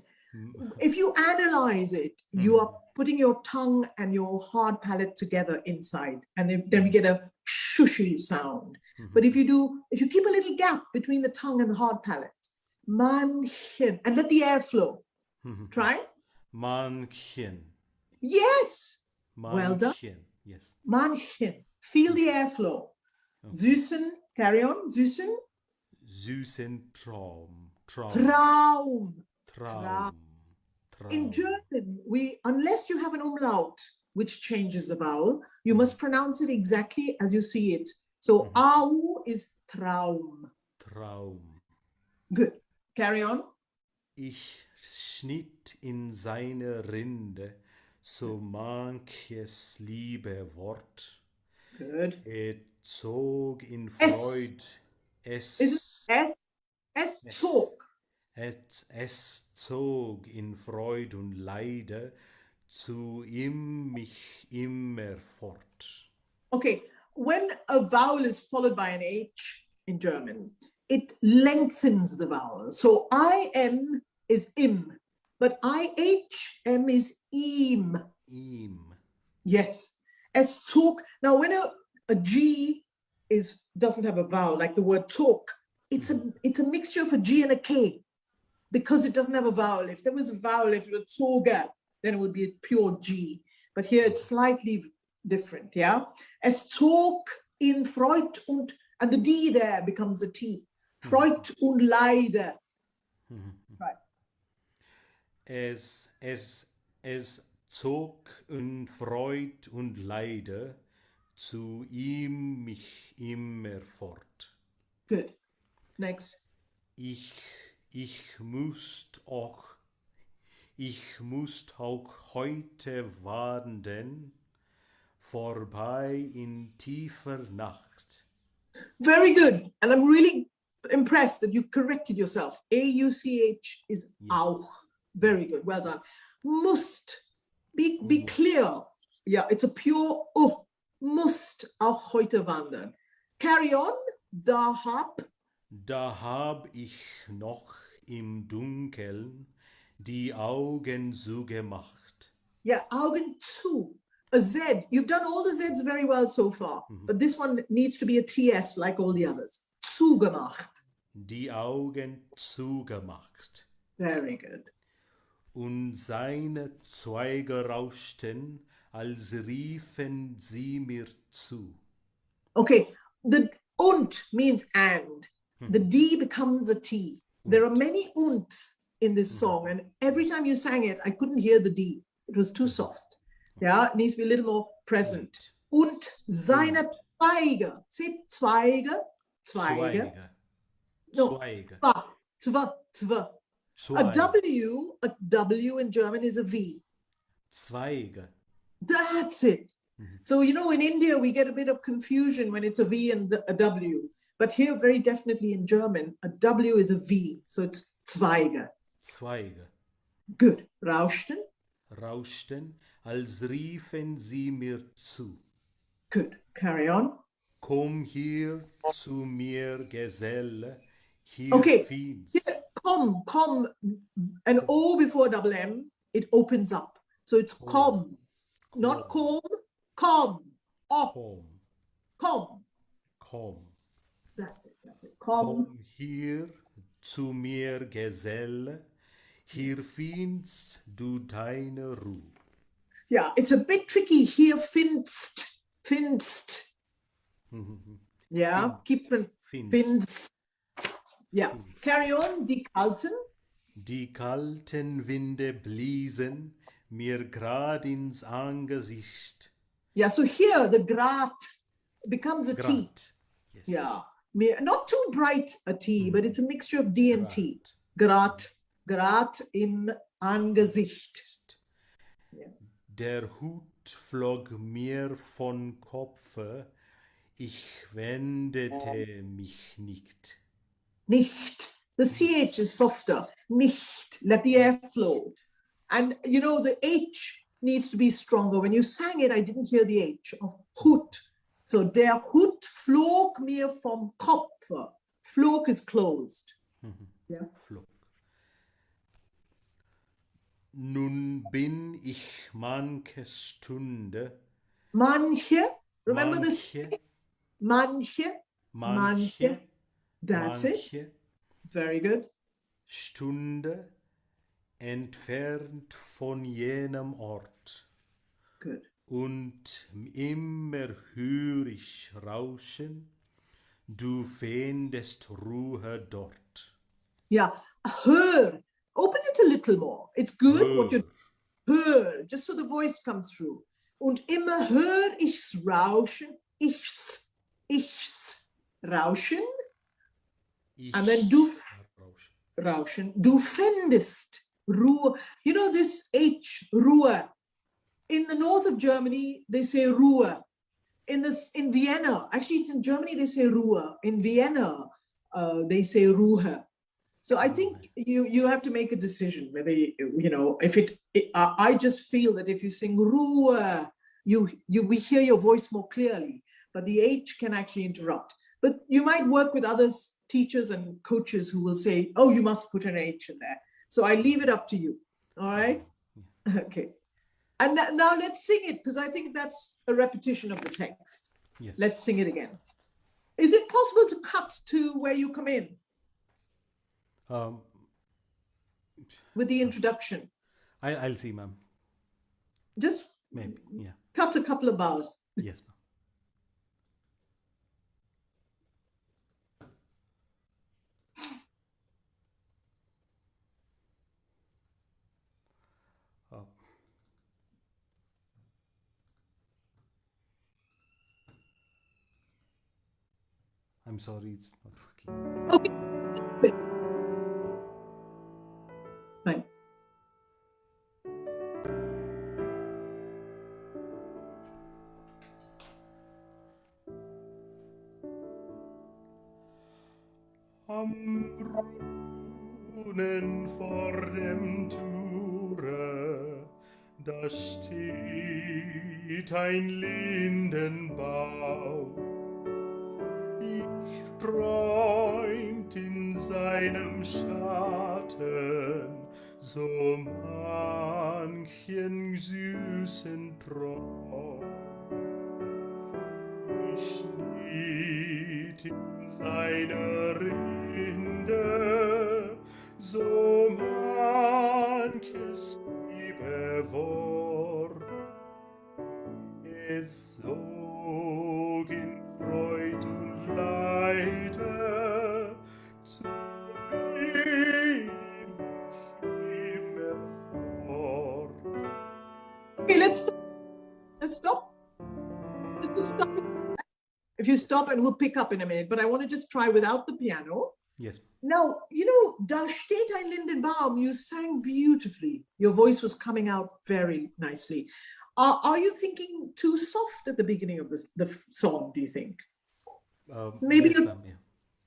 If you analyze it, you are putting your tongue and your hard palate together inside, and then we get a shushy sound. But if you keep a little gap between the tongue and the hard palate, manchen, and let the air flow. Try. Manchen. Yes. Well done. Yes. Manchen. Feel the airflow. Süßen. Carry on. Süßen. Süßen Traum. Traum. Traum. In German, unless you have an umlaut, which changes the vowel, you must pronounce it exactly as you see it. So, au is Traum. Traum. Good. Carry on. Ich schnitt in seine Rinde so manches liebe Wort. Good. Zog in Freud. Es zog. Es zog in Freud und Leide zu ihm mich immer fort. Okay, when a vowel is followed by an H in German, it lengthens the vowel. So IM is im, but IHM is ihm. Ihm. Yes. Es zog. Now, when a G doesn't have a vowel, like the word talk, it's a mixture of a G and a K, because it doesn't have a vowel. If there was a vowel, if it were zoga, then it would be a pure G. But here it's slightly different, yeah? Es zog in Freud und the D there becomes a T. Freud und Leide. Right. Es zog in Freud und Leide zu ihm mich immer fort. Good. Next. Ich, ich müsst auch, ich müsst auch heute warten, vorbei in tiefer Nacht. Very good. And I'm really impressed that you corrected yourself. A-U-C-H is Yes. auch. Very good. Well done. Must. Be clear. Yeah, it's a pure must auch heute wandern. Carry on. Da hab ich noch im Dunkeln die Augen zugemacht. Yeah, Augen zu. A Z. You've done all the Zs very well so far, but this one needs to be a TS like all the others. Zugemacht. Die Augen zugemacht. Very good. Und seine Zweige rauschten, als riefen sie mir zu. Okay, the und means and. The D becomes a T. There are many unts in this song, and every time you sang it, I couldn't hear the D. It was too soft. Yeah, it needs to be a little more present. Und seine Zweige. Say Zweige. Zweige. No. Zweige. Zwa. Zweige. A W in German is a V. Zweige. That's it. So, you know, in India, we get a bit of confusion when it's a V and a W. But here, very definitely in German, a W is a V. So it's Zweige. Zweige. Good. Rauschten. Rauschten, als riefen sie mir zu. Good. Carry on. Komm hier zu mir, Geselle, hier Okay. find's. Here, come. An O before double M, it opens up. So it's come. Not come. Come. Oh, Komm, come. komm. That's it. Come. Komm hier zu mir, Geselle, hier findst du deine Ruhe. Yeah, it's a bit tricky here. Finst. Yeah, keep finst. Yeah, carry on. Die Kalten. Die kalten Winde bliesen mir grad ins Angesicht. Yeah, so here the Grat becomes a T. Grad. Yes. Yeah, not too bright a T, but it's a mixture of D and T. Grat im Angesicht. Der Hut flog mir von Kopfe, ich wendete mich nicht. Nicht. The CH is softer. Nicht. Let the air flow. And you know, the H needs to be stronger. When you sang it, I didn't hear the H of Hut. So der Hut flog mir vom Kopfe. Flog is closed. Yeah. Flog. Nun bin ich manche Stunde. Manche. Remember this? Manche. That's it. Manche Very good. Stunde entfernt von jenem Ort. Good. Und immer hör ich Rauschen, du findest Ruhe dort. Yeah. Hör. Open it a little more. It's good what you hör, just so the voice comes through. Und immer hör ich's Rauschen, ich's Rauschen. And then du Rauschen. Du findest Ruhe. You know this H, Ruhe. In the north of Germany, they say Ruhe. In Vienna, actually it's in Germany, they say Ruhe. In Vienna, they say Ruhe. So I think you have to make a decision whether, you know, if I just feel that if you sing Ruhe, we hear your voice more clearly, but the H can actually interrupt. But you might work with other teachers and coaches who will say, oh, you must put an H in there. So I leave it up to you. All right. Okay. And now let's sing it, because I think that's a repetition of the text. Yes. Let's sing it again. Is it possible to cut to where you come in with the introduction? I'll see, ma'am. Just Maybe, yeah. cut a couple of bars. Yes, ma'am. I'm sorry, it's not working. Okay. Fine. Am Brunnen vor dem Tore, da steht ein Lindenbaum. Ich träumt in seinem Schatten so manchen süßen Traum. Ich schnitt in seiner Rinde so manches liebe Wort. Es sog in Freud und Leide zu ihm immer fort. Okay, let's stop. Let's stop. Let's just stop. If you stop, and we'll pick up in a minute, but I want to just try without the piano. Yes. Now, you know, Da steht ein Lindenbaum, you sang beautifully. Your voice was coming out very nicely. Are you thinking too soft at the beginning of the song, do you think? Maybe yes, you, ma'am, yeah.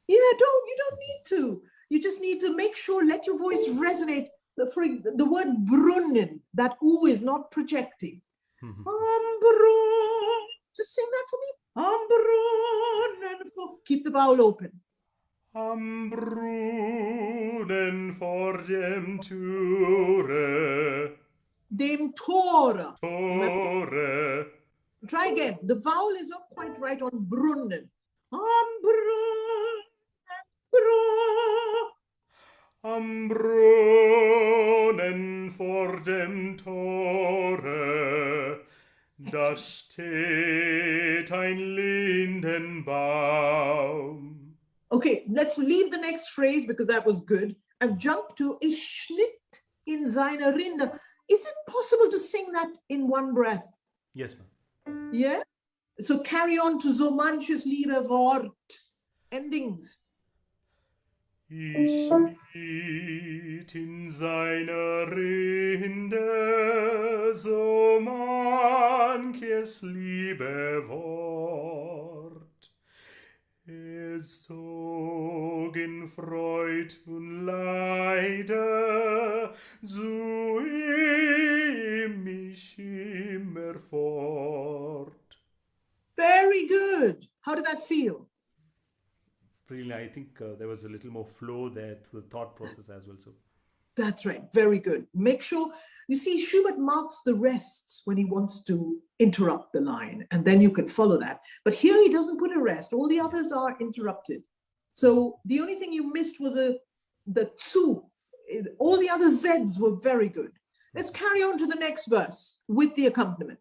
you don't need to. You just need to make sure, let your voice resonate. The word brunnen, that oo is not projecting. Brunnen. Just sing that for me. Brunnen. And keep the vowel open. Am Brunnen vor dem Tore, Tore. Try again. The vowel is not quite right on brunnen. Am Brunnen, Am Brunnen vor dem Tore, da steht ein Lindenbaum. Okay, let's leave the next phrase because that was good and jump to Ich schnitt in seiner Rinde. Is it possible to sing that in one breath? Yes, ma'am. Yeah? So carry on to so manches liebe Wort. Endings. Ich schnitt in seiner Rinde so manches liebe Wort. Es zog in Freud und Leide zu ihm mich immer fort. Very good. How did that feel? Really, I think there was a little more flow there to the thought process as well. So That's right. Very good. Make sure, you see, Schubert marks the rests when he wants to interrupt the line, and then you can follow that. But here he doesn't put a rest. All the others are interrupted. So the only thing you missed was the zu. All the other Zs were very good. Let's carry on to the next verse with the accompaniment.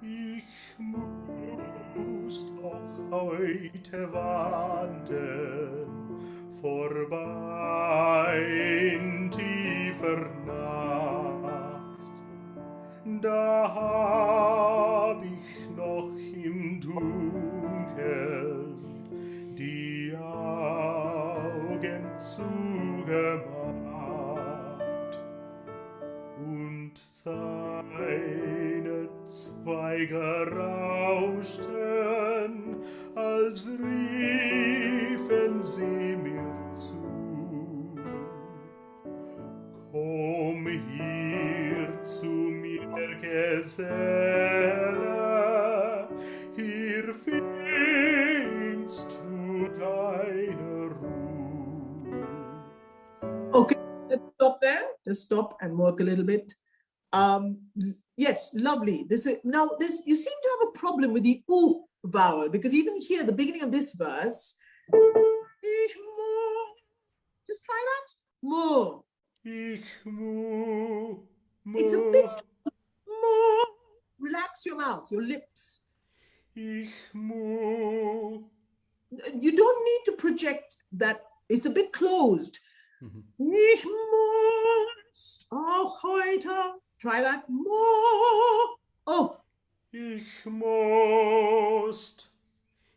ich muss doch heute wandern, vorbei in tiefer Nacht. Da hab ich noch im Dunkeln die Augen zugemacht und seine Zweige rauschten, als riefen sie mir zu. Komm hier zu mir, Geselle, hier findest du deine Ruhe. Okay, let's stop there. Let's stop and work a little bit. Yes, lovely. You seem to have a problem with the oo vowel, because even here, the beginning of this verse, just try that. Mo. It's a bit more. Relax your mouth, your lips. You don't need to project that. It's a bit closed. Ich muss auch heute. Try that more. Oh, Ich musst,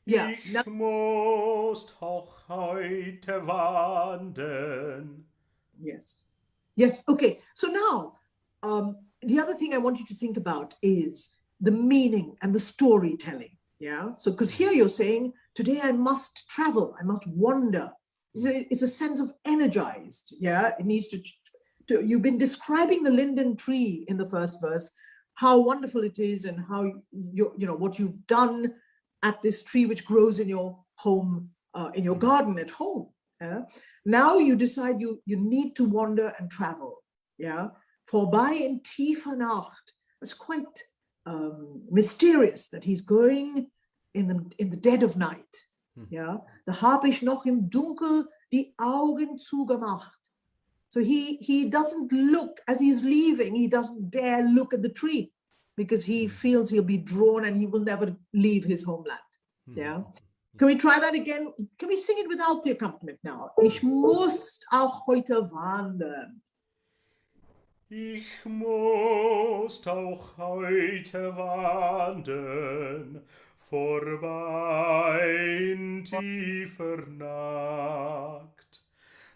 yeah. ich Now, musst auch heute wandern. yes. Yes. Okay. So now, the other thing I want you to think about is the meaning and the storytelling. Yeah. So, because here you're saying, today I must travel, I must wander. It's a sense of energized. Yeah. It needs to, you've been describing the linden tree in the first verse, how wonderful it is and how what you've done at this tree which grows in your home, in your garden at home. Yeah? Now you decide you need to wander and travel. Yeah, vorbei in tiefer Nacht. It's quite mysterious that he's going in the dead of night. Yeah, da hab ich noch im Dunkel die Augen zugemacht. So he doesn't look, as he's leaving, he doesn't dare look at the tree because he feels he'll be drawn and he will never leave his homeland. Yeah. Can we try that again? Can we sing it without the accompaniment now? Ich muss auch heute wandern. Ich muss auch heute wandern, vorbei in tiefer Nacht.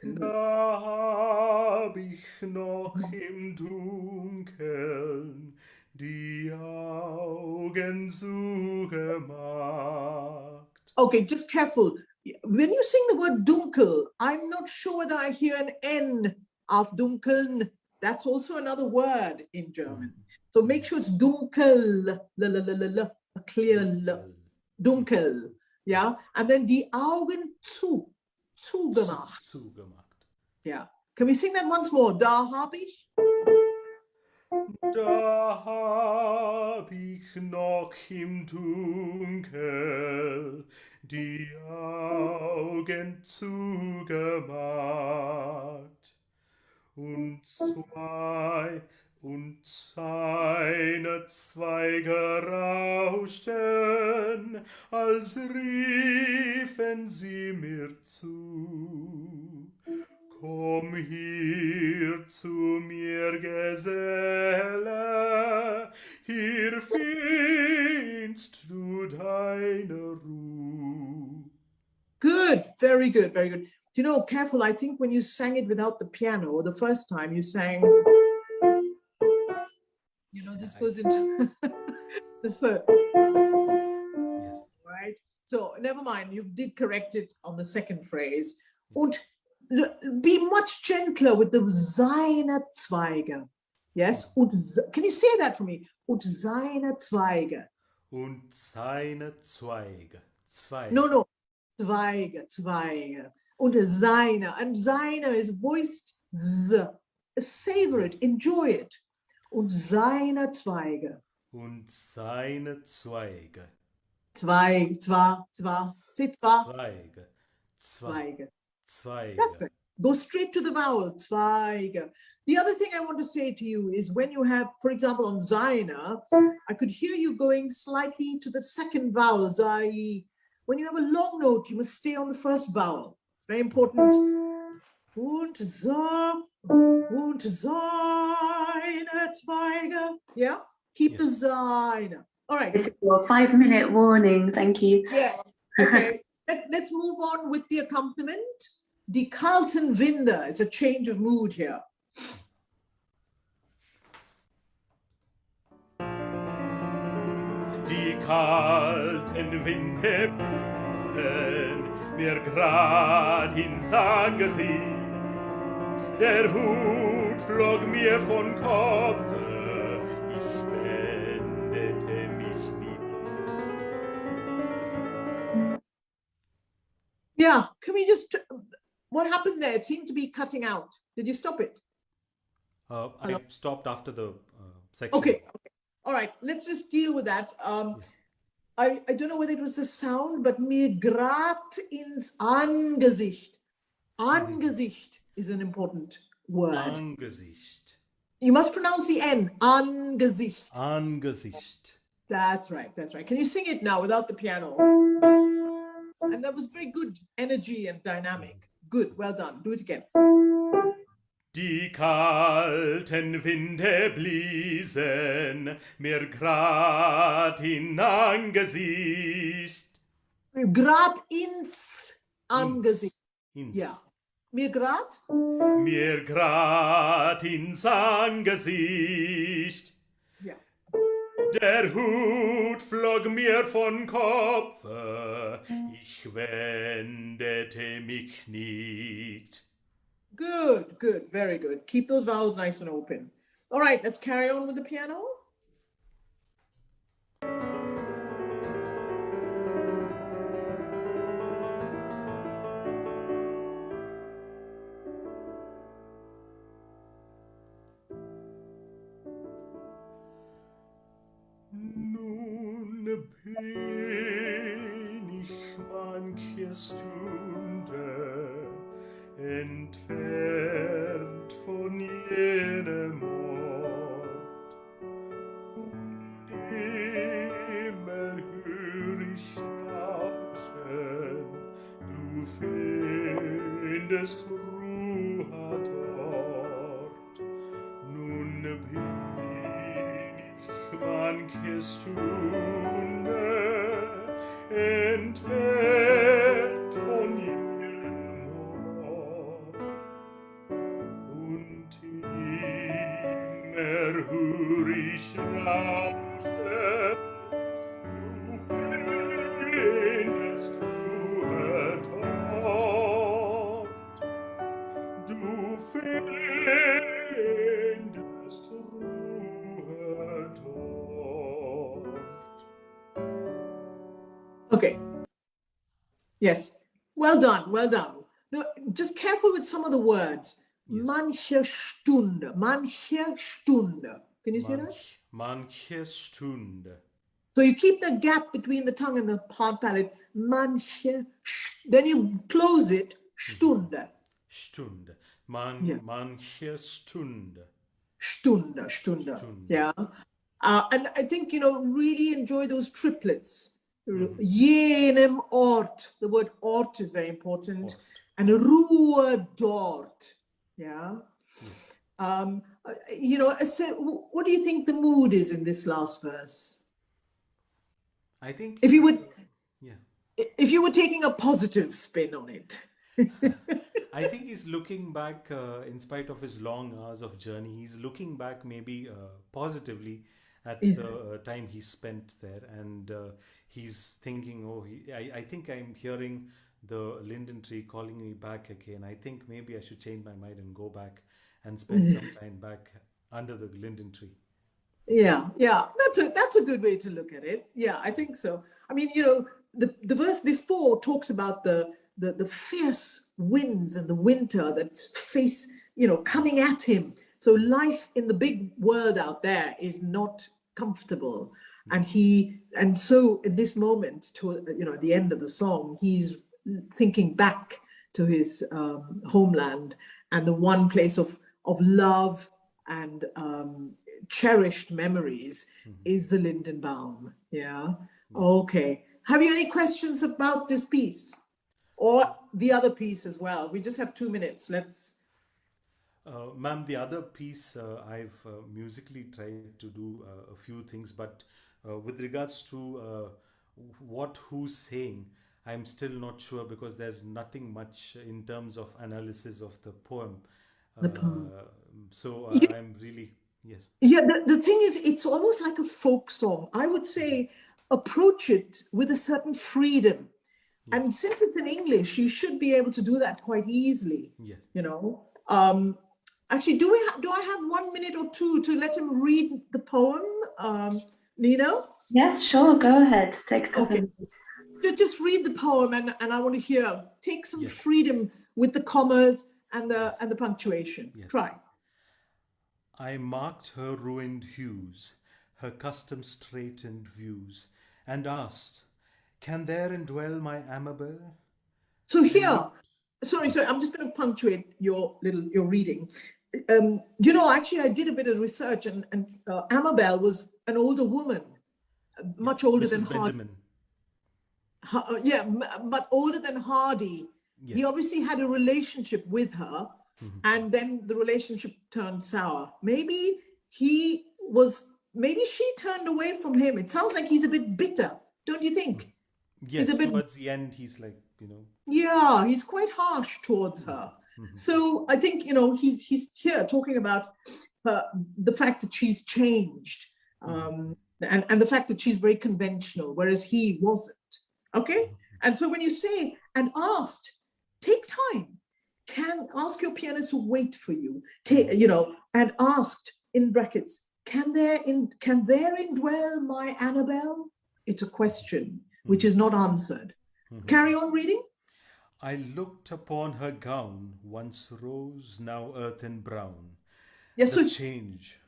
Da hab ich noch im Dunkeln die Augen zugemacht. Okay, just careful. When you sing the word dunkel, I'm not sure whether I hear an N of dunkeln. That's also another word in German. So make sure it's dunkel, a clear L, dunkel. Yeah, and then die Augen zugemacht. Zugemacht. Yeah. Can we sing that once more? Da hab ich. Da hab ich noch im Dunkel die Augen zugemacht und seine Zweige rauschten, als riefen sie mir zu. Komm hier zu mir, Geselle, hier findest du deine Ruhe. Good, very good, very good. You know, careful, I think when you sang it without the piano, the first time you sang, this goes into the first. Yes. Right? So never mind, you did correct it on the second phrase. Und be much gentler with the seine Zweige. Yes? Und, can you say that for me? Und seine Zweige. Und seine Zweige. Zweige. No. Zweige. Und seine. And seine is voiced z. Savor it, enjoy it. Und seine Zweige. Und seine Zweige. Zwei. Say zwei. Zweige. Zweige. Zweige. That's good. Go straight to the vowel, Zweige. The other thing I want to say to you is when you have, for example, on seine, I could hear you going slightly to the second vowel, sei. When you have a long note, you must stay on the first vowel. It's very important. Und seine Zweige. Yeah? Keep the seine. All right. This is your 5-minute warning. Thank you. Yeah. Okay. Let's move on with the accompaniment. Die kalten Winde is a change of mood here. Die kalten Winde blieben mir grad ins Angesicht. Der Hut flog mir von Kopfe, ich wendete mich nie. Yeah, can we just, what happened there? It seemed to be cutting out. Did you stop it? I stopped after the section. Okay. All right, let's just deal with that. I don't know whether it was the sound, but mir grad ins Angesicht. Angesicht is an important word. Angesicht. You must pronounce the N, Angesicht. Angesicht. That's right. Can you sing it now without the piano? And that was very good energy and dynamic. Good. Well done. Do it again. Die kalten Winde bliesen mir grad in Angesicht. Grad ins Angesicht. Ins. Ja. Mir grad? Mir grad ins Angesicht. Ja. Der Hut flog mir von Kopfe, ich wendete mich nicht. Good, good, very good. Keep those vowels nice and open. All right, let's carry on with the piano. Nun bin ich manche Stunde entfernt von jenem Ort, und immer hör ich rauschen, du findest Ruhe dort. Nun bin ich manche Stunde entfernt von jenem Ort, und immer hör ich rauschen, du findest Ruhe dort, du findest Ruhe dort. Okay. Yes. Well done. Well done. No, just careful with some of the words. Manche Stunde. Manche Stunde. Can you say that? Manche Stunde. So you keep the gap between the tongue and the hard palate. Manche. Then you close it. Stunde. Stunde. Yeah. Manche Stunde. Stunde. Stunde. Yeah. And I think, really enjoy those triplets. Jenem Ort. The word Ort is very important. Ort. And Ruhe dort. Yeah. So what do you think the mood is in this last verse? I think If you would, yeah. if you were taking a positive spin on it. I think he's looking back, in spite of his long hours of journey, he's looking back maybe positively at the time he spent there, and he's thinking, I think I'm hearing the linden tree calling me back again. I think maybe I should change my mind and go back and spend some time back under the linden tree. Yeah, that's a good way to look at it. Yeah, I think so. I mean, the verse before talks about the fierce winds and the winter that's coming at him. So life in the big world out there is not comfortable. And so in this moment, at the end of the song, he's thinking back to his homeland, and the one place of love and cherished memories is the Lindenbaum. Yeah. Okay. Have you any questions about this piece or the other piece as well? We just have 2 minutes. Let's. Ma'am, the other piece, I've musically tried to do a few things, but with regards to who's saying, I'm still not sure, because there's nothing much in terms of analysis of the poem. So I'm really, yes. Yeah, the thing is, it's almost like a folk song. I would say approach it with a certain freedom. Yes. And since it's in English, you should be able to do that quite easily. Yes. Actually, do I have 1 minute or two to let him read the poem, Nina? Yes, sure. Go ahead. Take a couple. Okay. Just read the poem, and I want to hear. Take some freedom with the commas and the punctuation. Yes. Try. I marked her ruined hues, her custom straightened views, and asked, "Can therein dwell my Amabel?" So here, sorry, I'm just going to punctuate your reading. Actually, I did a bit of research, and Amabel was an older woman, much older than Benjamin. but older than Hardy, He obviously had a relationship with her, and then the relationship turned sour. Maybe she turned away from him. It sounds like he's a bit bitter, don't you think? Yes, He's a bit, towards the end, he's like, yeah, he's quite harsh towards her. So I think, he's here talking about the fact that she's changed, and the fact that she's very conventional, whereas he wasn't. Okay? And so when you say, and asked, take time. Ask your pianist to wait for you. And asked, in brackets, can therein dwell my Annabelle? It's a question which is not answered. Carry on reading. I looked upon her gown, once rose, now earthen brown. Yes, The so change.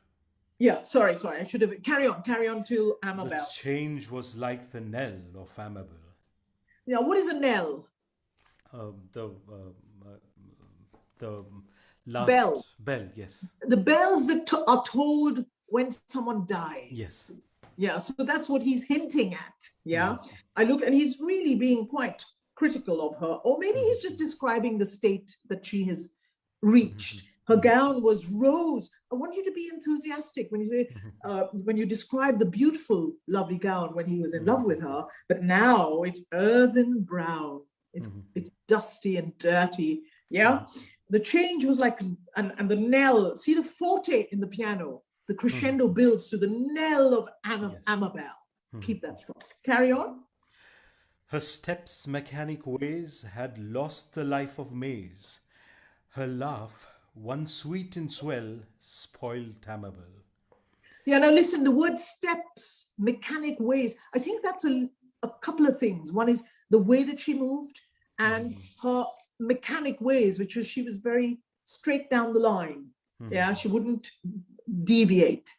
yeah, sorry, I should have carry on till Amabel. The change was like the knell of Amabel. Yeah, what is a knell? The last Bell. Yes. The bells that are told when someone dies. Yes. Yeah, so that's what he's hinting at. Yeah, I look, and he's really being quite critical of her, or maybe he's just describing the state that she has reached. Her gown was rose. I want you to be enthusiastic when you say, when you describe the beautiful, lovely gown when he was in love with her, but now it's earthen brown. It's dusty and dirty. Yeah, the change was like, and the knell. See the forte in the piano. The crescendo builds to the knell of Amabel. Keep that strong. Carry on. Her steps' mechanic ways had lost the life of Maze. Her laugh, one sweet and swell, spoiled Amabel. Yeah, now listen, the word steps, mechanic ways, I think that's a couple of things. One is the way that she moved, and her mechanic ways, which was she was very straight down the line. Yeah, she wouldn't deviate.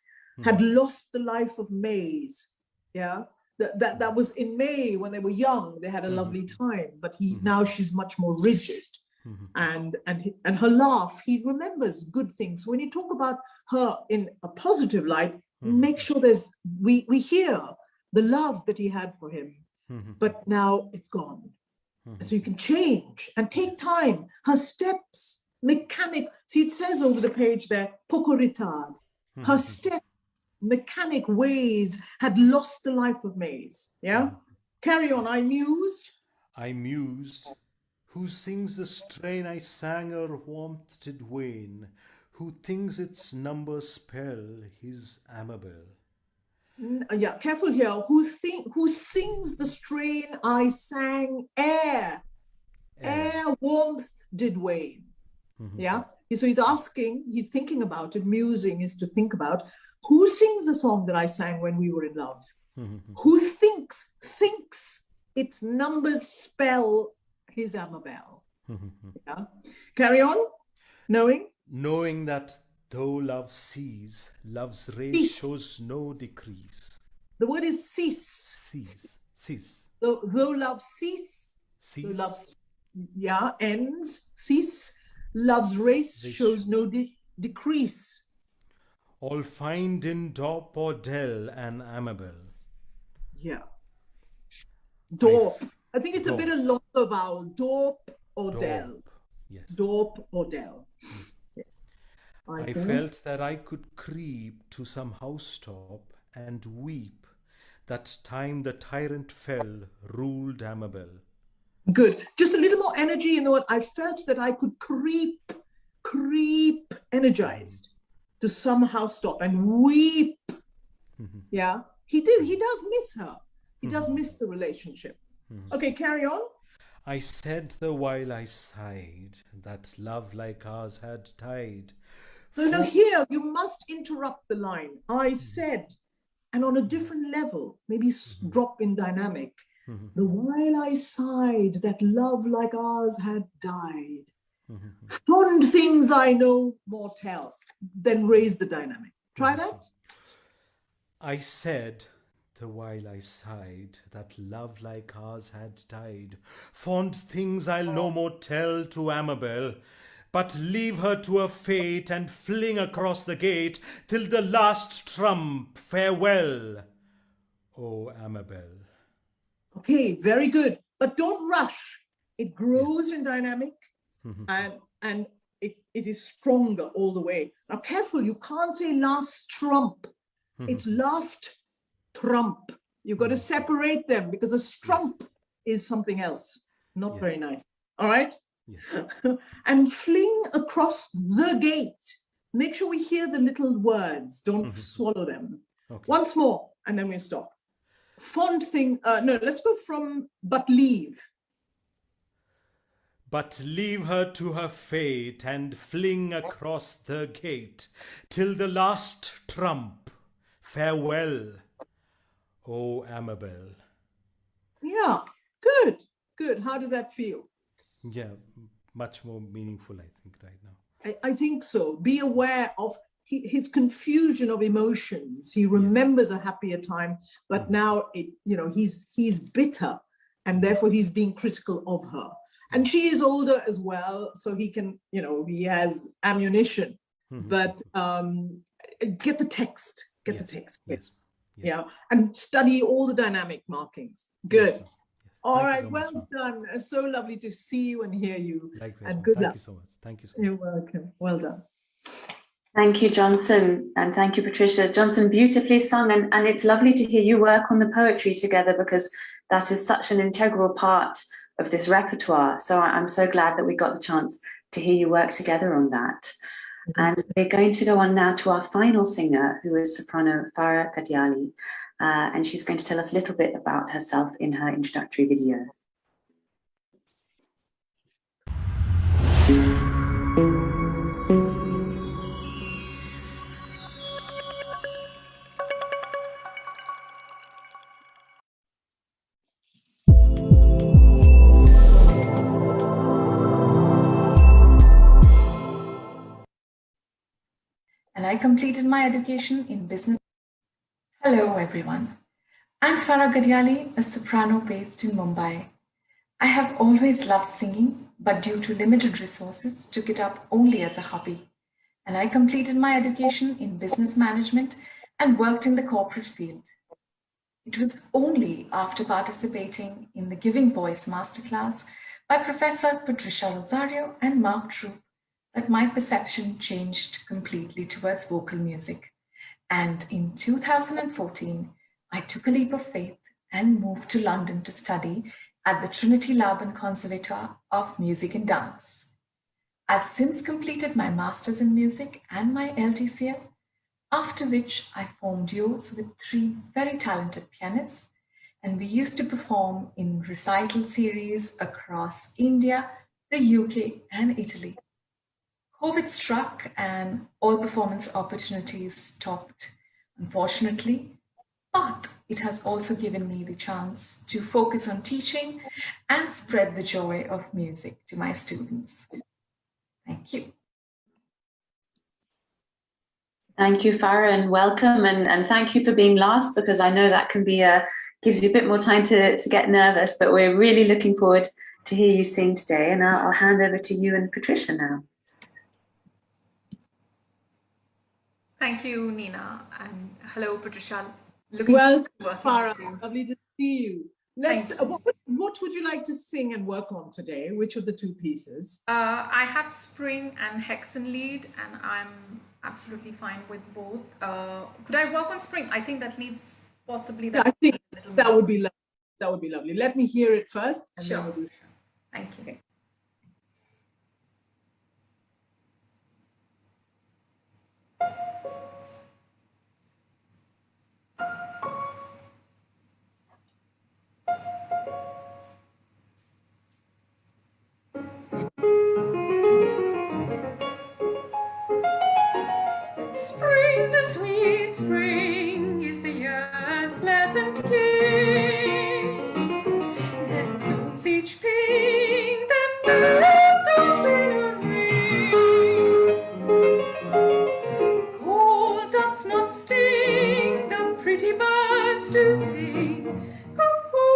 Had lost the life of Maze. Yeah, that was in May when they were young. They had a lovely time, but now she's much more rigid. And her laugh, he remembers good things. So when you talk about her in a positive light, make sure we hear the love that he had for him, but now it's gone. So you can change and take time. Her steps, mechanic. See, it says over the page there, poco ritard. Her step, mechanic ways had lost the life of Maze. Yeah? Carry on. I mused. Who sings the strain I sang ere warmth did wane? Who thinks its number spell his Amabel? Yeah, careful here. Who sings the strain I sang ere warmth did wane? Yeah. So he's thinking about it. Musing is to think about. Who sings the song that I sang when we were in love? Who thinks its numbers spell his Amabel? Yeah. Carry on. Knowing that though love sees, love's race shows no decrease. The word is cease. Cease. Though love cease. Though love, ends. Cease. Love's race shows no decrease. All find in Dop or Dell and Amabel. Yeah. Dorp. I think it's a bit of longer vowel. Dorp or Dell. Yes. Dorp or Dell. I felt that I could creep to some housetop and weep. That time the tyrant fell, ruled Amabel. Good. Just a little more energy in the word. I felt that I could creep, energized to some housetop and weep. Yeah. He does miss her. He does miss the relationship. Okay, carry on. I said the while I sighed that love like ours had died. No, here you must interrupt the line. I said, and on a different level, maybe drop in dynamic. The while I sighed that love like ours had died. Fond things I no more tell. Then raise the dynamic. Try that. I said, the while I sighed, that love like ours had died. Fond things I'll no more tell to Amabel, but leave her to her fate and fling across the gate till the last trump. Farewell, O Amabel. Okay, very good. But don't rush. It grows in dynamic, and it is stronger all the way. Now, careful, you can't say last trump. It's last trump. You've got to separate them, because a strump is something else. Not very nice. All right? And fling across the gate. Make sure we hear the little words. Don't swallow them. Okay. Once more, and then we stop. Font thing. No, let's go from but leave. But leave her to her fate and fling across the gate till the last trump. Farewell, O Amabel. Yeah, good, good. How does that feel? Yeah, much more meaningful, I think, right now. I think so. Be aware of his confusion of emotions. He remembers a happier time, but now he's bitter, and therefore he's being critical of her. And she is older as well, so he can, he has ammunition. But get the text. Get the text. Yes. Yeah, and study all the dynamic markings. Good. Yes. All Thank you right, so well much. done. It's so lovely to see you and hear you. Likewise. And good Thank luck. you so much. Thank you so much. You're welcome. Well done. Thank you, Johnson, and thank you, Patricia. Johnson, beautifully sung, and it's lovely to hear you work on the poetry together, because that is such an integral part of this repertoire. So I'm so glad that we got the chance to hear you work together on that. And we're going to go on now to our final singer, who is soprano Farah Kadyali, and she's going to tell us a little bit about herself in her introductory video. And I completed my education in business. Hello, everyone. I'm Farah Ghadiali, a soprano based in Mumbai. I have always loved singing, but due to limited resources, took it up only as a hobby. And I completed my education in business management and worked in the corporate field. It was only after participating in the Giving Voice Masterclass by Professor Patricia Rozario and Mark Troop that my perception changed completely towards vocal music. And in 2014, I took a leap of faith and moved to London to study at the Trinity Laban Conservatoire of Music and Dance. I've since completed my Masters in Music and my LTCL, after which I formed duos with 3 very talented pianists, and we used to perform in recital series across India, the UK, and Italy. COVID struck and all performance opportunities stopped, unfortunately, but it has also given me the chance to focus on teaching and spread the joy of music to my students. Thank you. Thank you, Farah, and welcome, and thank you for being last, because I know that can be gives you a bit more time to get nervous, but we're really looking forward to hear you sing today, and I'll hand over to you and Patricia now. Thank you, Nina, and hello, Patricia. Welcome, working Farah. with you. Lovely to see you. Thank you. What would you like to sing and work on today? Which of the 2 pieces? I have Spring and Hexen lead, and I'm absolutely fine with both. Could I work on Spring? I think that needs possibly that. I think a little that more. would be lovely. That would be lovely. Let me hear it first, and then Sure. we'll do. Thank you. Okay. Spring, the sweet spring, is the year's pleasant king. Then blooms each thing, then birds dance in a ring. Cold doth not sting, the pretty birds do sing. Cuckoo,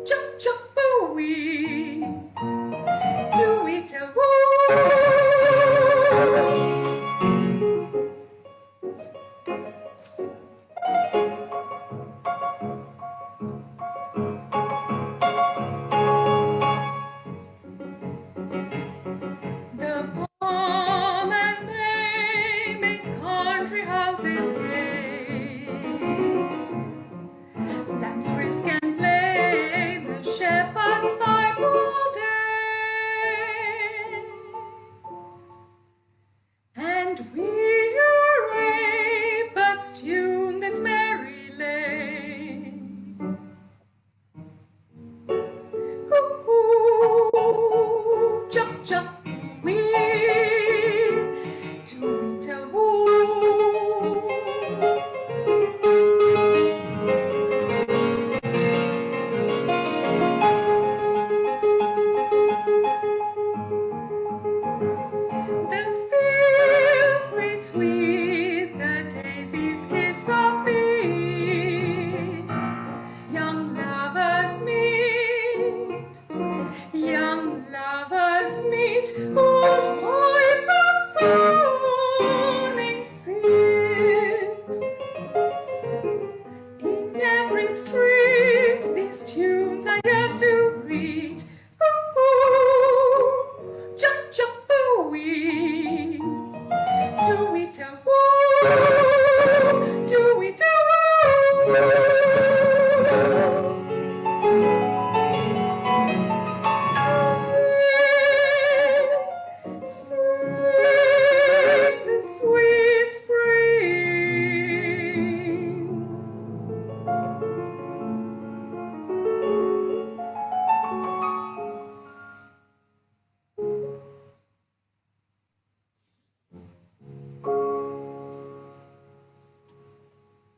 chuck chuck boo-wee, do it a woo.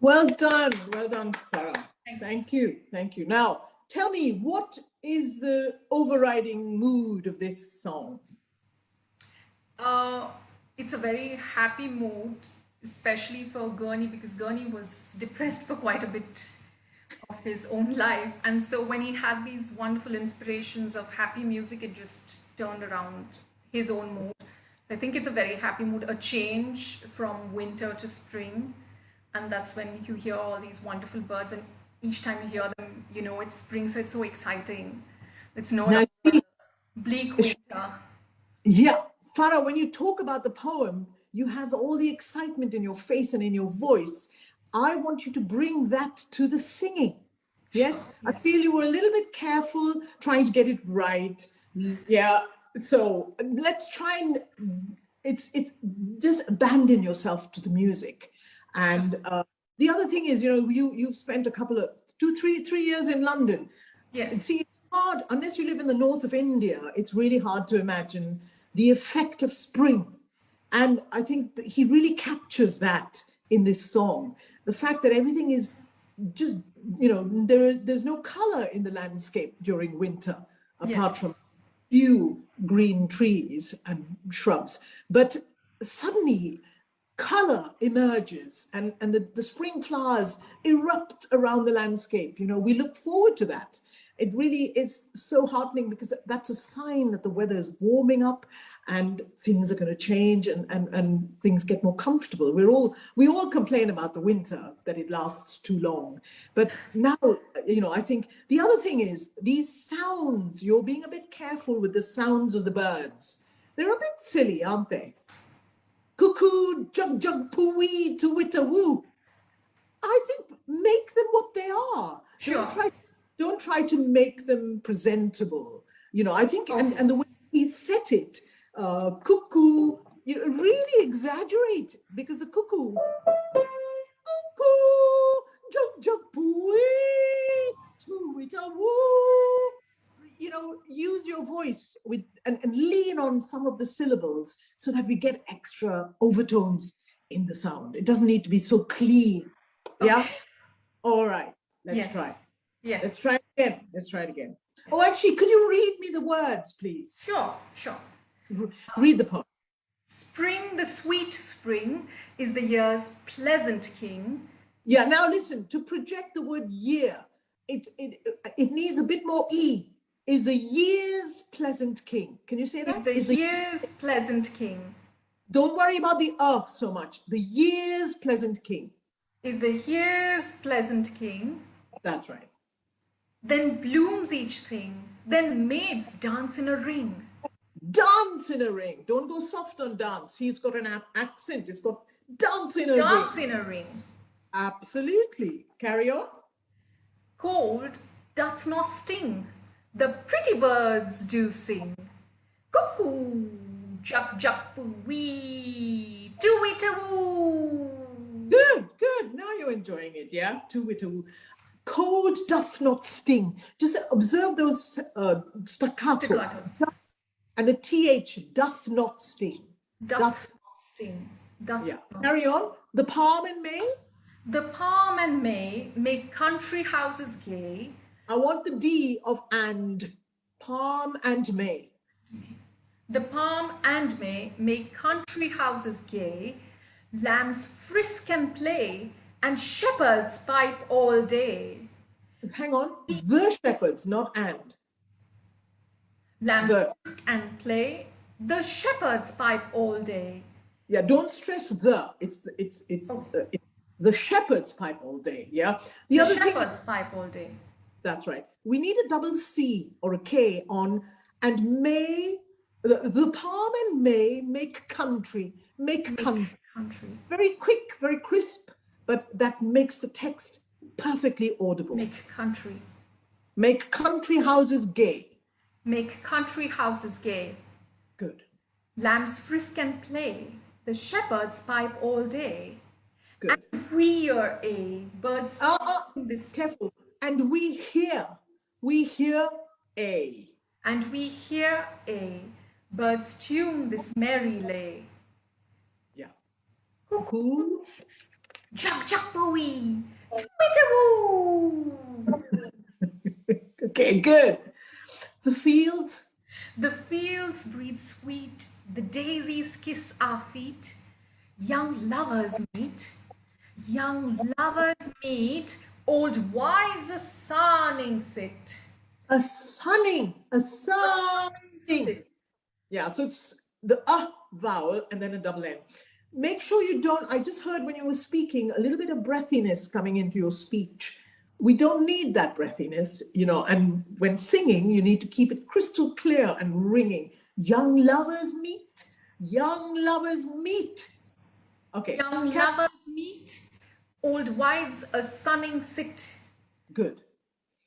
Well done, Farah. Thank you, thank you. Now, tell me, what is the overriding mood of this song? It's a very happy mood, especially for Gurney, because Gurney was depressed for quite a bit of his own life. And so when he had these wonderful inspirations of happy music, it just turned around his own mood. So I think it's a very happy mood, a change from winter to spring. And that's when you hear all these wonderful birds, and each time you hear them, you know it's spring, so it's so exciting. It's no Now, longer bleak winter. yeah, Farah, when you talk about the poem, you have all the excitement in your face and in your voice. I want you to bring that to the singing. Yes, Sure, I feel you were a little bit careful trying to get it right. Yeah, so let's try and it's just abandon yourself to the music. And the other thing is, you know, you've spent a couple of 3 years in London. Yes. See, it's hard, unless you live in the north of India, it's really hard to imagine the effect of spring. And I think that he really captures that in this song. The fact that everything is just, you know, there's no color in the landscape during winter, apart from few green trees and shrubs. But suddenly color emerges, and the spring flowers erupt around the landscape. You know, we look forward to that. It really is so heartening, because that's a sign that the weather is warming up and things are going to change, and things get more comfortable. We all complain about the winter, that it lasts too long. But now, you know, I think the other thing is these sounds, you're being a bit careful with the sounds of the birds. They're a bit silly, aren't they? Cuckoo, jug jug pooey, to witta woo. I think make them what they are. Sure. Don't try to make them presentable. You know, I think, and the way he set it, cuckoo, you know, really exaggerate, because the cuckoo, jug jug pooey, to witta woo. You know, use your voice with and lean on some of the syllables, so that we get extra overtones in the sound. It doesn't need to be so clean. Yeah. All right. Let's try. Yes. Let's try it again. Let's try it again. Oh, actually, could you read me the words, please? Sure. Read the poem. Spring, the sweet spring, is the year's pleasant king. Yeah. Now listen. To project the word year, it needs a bit more e. Is the year's pleasant king. Can you say that? Is the year's pleasant king. Don't worry about the so much. The year's pleasant king. Is the year's pleasant king. That's right. Then blooms each thing. Then maids dance in a ring. Dance in a ring. Don't go soft on dance. He's got an accent. It's got dance in a ring. Dance in a ring. Absolutely. Carry on. Cold doth not sting. The pretty birds do sing. Cuckoo, juck juck poo wee, to wee to woo. Good. Now you're enjoying it, yeah? To wee to woo. Cold doth not sting. Just observe those staccato. And the th, doth not sting. Doth not sting. Yeah. Carry on. The palm and May. The palm and May make country houses gay. I want the D of and. Palm and May. The palm and May make country houses gay. Lambs frisk and play, and shepherds pipe all day. Hang on. The shepherds, not and. Lambs frisk and play, the shepherds pipe all day. Yeah, don't stress the. It's the shepherds pipe all day. Yeah. The other shepherds pipe all day. That's right. We need a double C or a K on, and May, the palm and May make country. Make country. Very quick, very crisp, but that makes the text perfectly audible. Make country. Make country houses gay. Make country houses gay. Good. Lambs frisk and play. The shepherds pipe all day. Good. And we hear a birds. Careful. And we hear a. And we hear a birds tune this merry lay. Yeah. Cuckoo, Jug jug booey. Tweetawoo. Okay, good. The fields. The fields breathe sweet, the daisies kiss our feet. Young lovers meet, young lovers meet, old wives a sunning sit. A sunning. Yeah, so it's the vowel and then a double N. Make sure you don't, I just heard when you were speaking, a little bit of breathiness coming into your speech. We don't need that breathiness, you know, and when singing, you need to keep it crystal clear and ringing. Young lovers meet, young lovers meet. Okay. Young lovers meet, old wives a sunning sit. Good.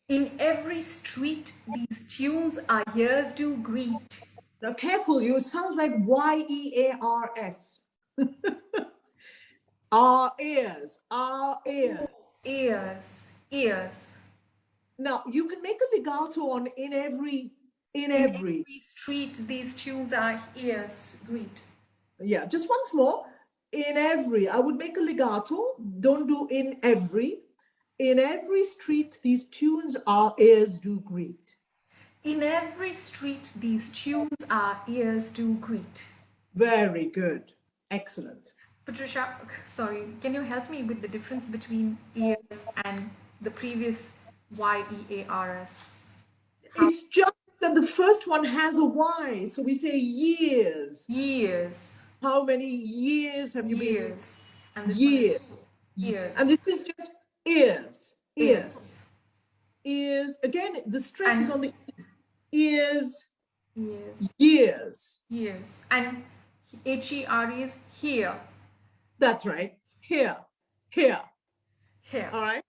In every street, these tunes our ears do greet. Now careful, it sounds like Y-E-A-R-S. Our ears, our ears. Ears, ears. Now you can make a legato on in every. In every street, these tunes our ears greet. Yeah, just once more. In every, I would make a legato. Don't do in every. In every street, these tunes our ears do greet. In every street, these tunes our ears do greet. Very good. Excellent. Patricia, sorry, can you help me with the difference between ears and the previous Y-E-A-R-S? It's just that the first one has a Y, so we say years. Years. How many years have you been? Years. And this Years. one is years. And this is just ears. Ears. Ears. Again, the stress is And- on the ears. Years. Years. Years. And H-E-R is here. That's right. Here. Here. Here. All right.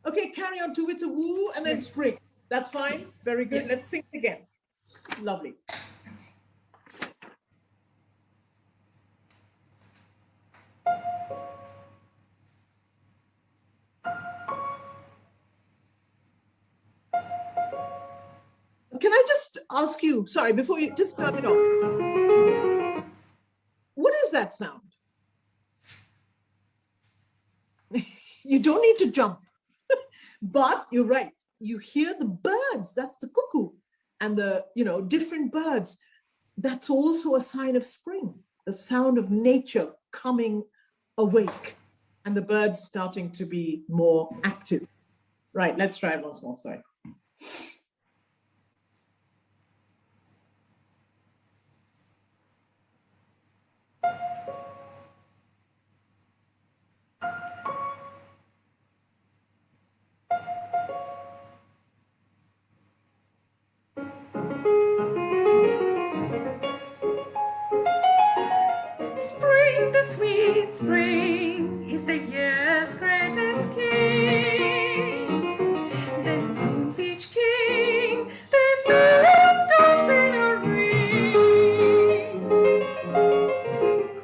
Okay, carry on to it a woo and then Yes. spring. That's fine. Yes. Very good. Yes. Let's sing again. Lovely. Can I just ask you, sorry, before you just turn it on. What is that sound? You don't need to jump, but you're right. You hear the birds, that's the cuckoo, and the, you know, different birds. That's also a sign of spring, the sound of nature coming awake and the birds starting to be more active. Right, let's try it once more, sorry. Spring, the sweet spring, is the year's greatest king. Then blooms each king, then moon stops in a ring.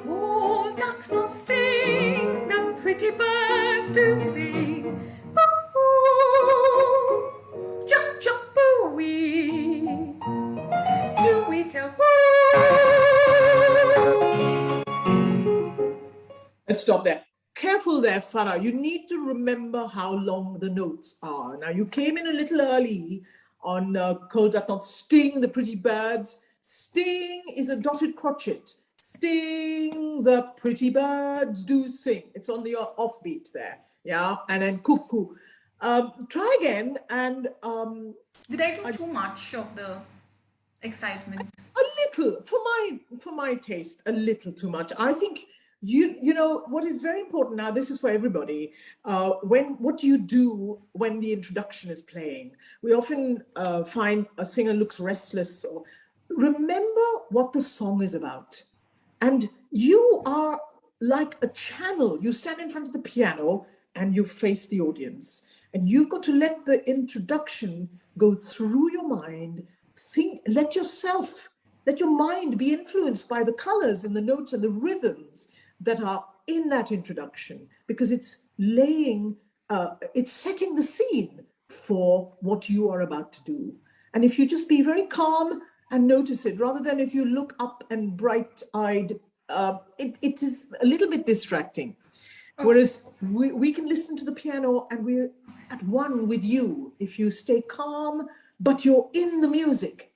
Cold doth not sting, the pretty birds do sing. Ooh, jump, jump, boo-wee, do-we-do-woo. Let's stop there. Careful there, Farah. You need to remember how long the notes are. Now, you came in a little early on Cold Doth Not Sting, the pretty birds. Sting is a dotted crotchet. Sting, the pretty birds do sing. It's on the offbeat there. Yeah, and then cuckoo. Try again and Did I do too much of the excitement? a little, for my taste, a little too much. I think you know what is very important now. This is for everybody. What do you do when the introduction is playing? We often find a singer looks restless. Or remember what the song is about, and you are like a channel. You stand in front of the piano and you face the audience, and you've got to let the introduction go through your mind. Let your mind be influenced by the colors and the notes and the rhythms that are in that introduction, because it's setting the scene for what you are about to do. And if you just be very calm and notice it, rather than if you look up and bright-eyed, it is a little bit distracting. Whereas we can listen to the piano and we're at one with you if you stay calm, but you're in the music.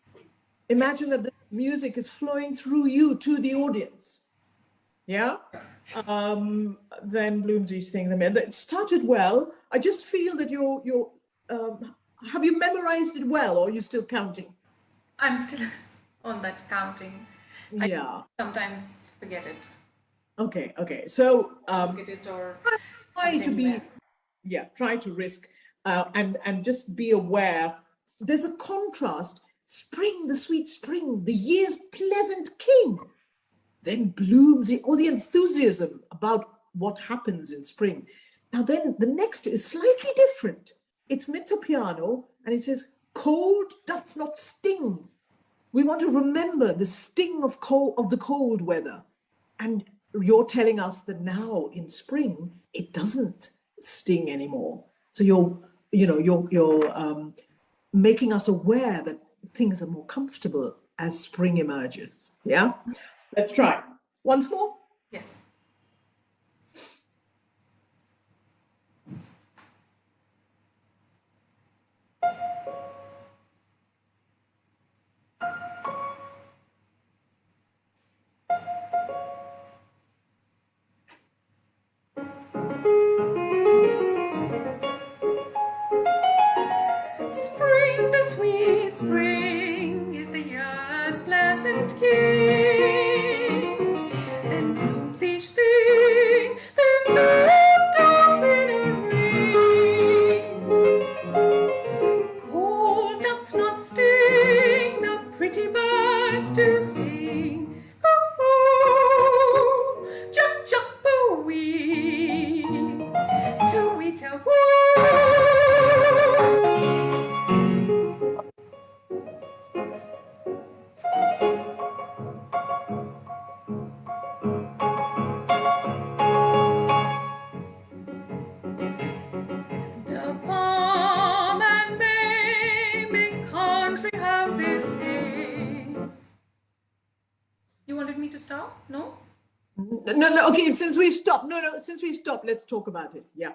Imagine that the music is flowing through you to the audience. Yeah? Then blooms each thing. It started well. I just feel that you're have you memorized it well, or are you still counting? I'm still on that counting. Yeah. I sometimes forget it. Okay. So Forget it or try to be, try to risk and just be aware. There's a contrast. Spring, the sweet spring, the year's pleasant king. Then blooms all the enthusiasm about what happens in spring. Now then the next is slightly different. It's mezzo piano and it says, cold doth not sting. We want to remember the sting of the cold weather. And you're telling us that now in spring, it doesn't sting anymore. So you're making us aware that things are more comfortable as spring emerges. Yeah? Let's try. Once more. yes. Spring, the sweet spring, is the year's pleasant king. Then blooms each thing, then birds dance in a ring. Cold doth not sting, the pretty birds do sing. Ooh, chuck chuck wee, tweet-a woo. The palm and may make country houses gay. You wanted me to stop? No? No. Okay, since we stopped, let's talk about it. Yeah.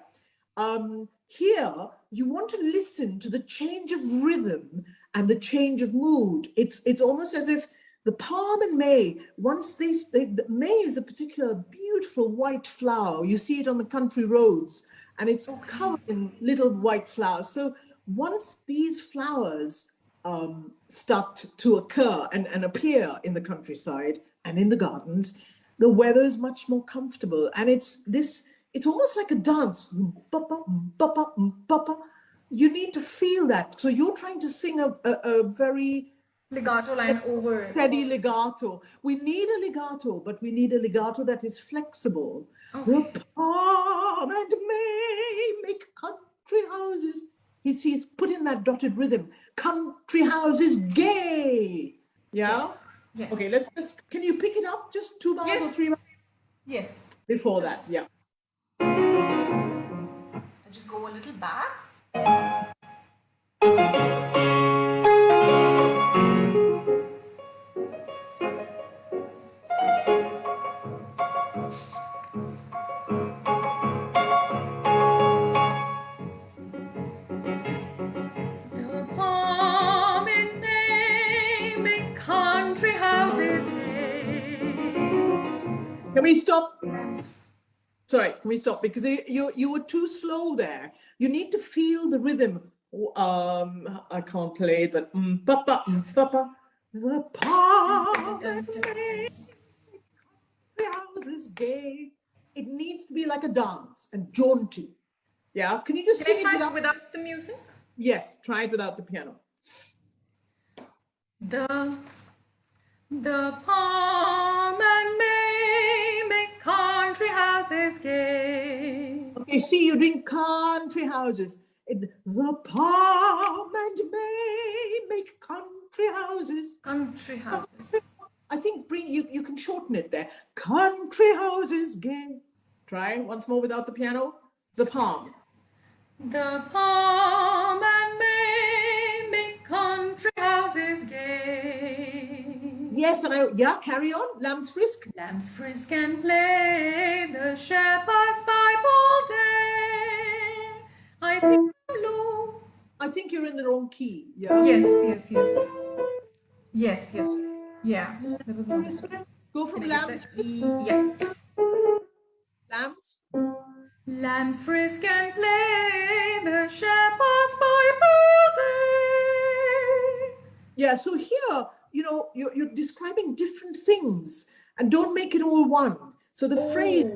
Here, you want to listen to the change of rhythm and the change of mood. It's almost as if the palm and May, once May is a particular beautiful white flower. You see it on the country roads and it's covered in little white flowers. So once these flowers start to occur and appear in the countryside and in the gardens, the weather is much more comfortable. And it's almost like a dance. You need to feel that. So you're trying to sing a very Legato line over. steady legato. We need a legato, but we need a legato that is flexible. Okay. The palm and May make country houses. He's put in that dotted rhythm. Country houses gay. Yeah? Yes. Okay, can you pick it up just 2 bars or 3 bars? Yes. Before that, yeah. I just go a little back. The palm in May make country houses gay. Can we stop? Sorry, can we stop? Because you were too slow there. You need to feel the rhythm. I can't play it, but papa. The palm and May, the house is gay. It needs to be like a dance and jaunty. Yeah, can you just Can sing I it try without? it without the music? Yes, try it without the piano. The palm and May make country houses gay. Okay, see, you're doing country houses. The palm and May make country houses. Country houses. I think you can shorten it there. Country houses gay. Try once more without the piano. The palm. The palm and May make country houses gay. Yes, carry on. Lamb's frisk. Lambs frisk and play, the shepherds pipe all day. I think I'm low. I think you're in the wrong key. Yeah. Yes. Yes. Yeah, that was wonderful. Go from Can I get lamb's the frisk. E? Yeah. Lambs. Lambs frisk and play, the shepherds pipe all day. Yeah, so here, you're describing different things and don't make it all one. So the phrase,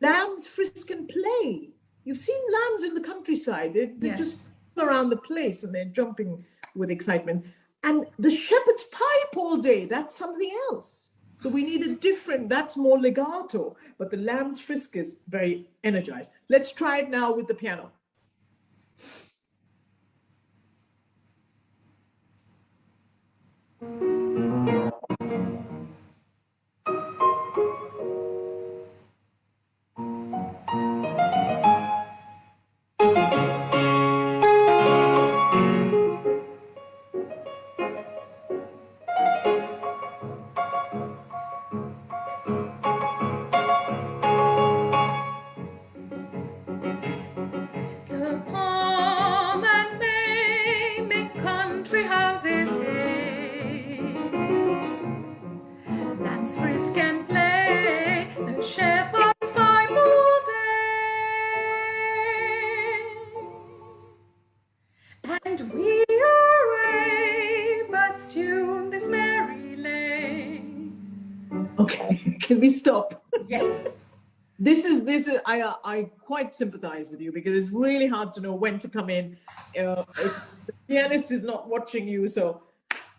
lambs frisk and play. You've seen lambs in the countryside. They're Yes. just around the place and they're jumping with excitement. And the shepherd's pipe all day, that's something else. So we need a different, that's more legato, but the lamb's frisk is very energized. Let's try it now with the piano. The palm and may make country houses gay. Lambs frisk and play, the shepherds pipe all day. And we array, but tune this merry lane. Okay, can we stop? Yes. This is I quite sympathize with you because it's really hard to know when to come in if the pianist is not watching you. So,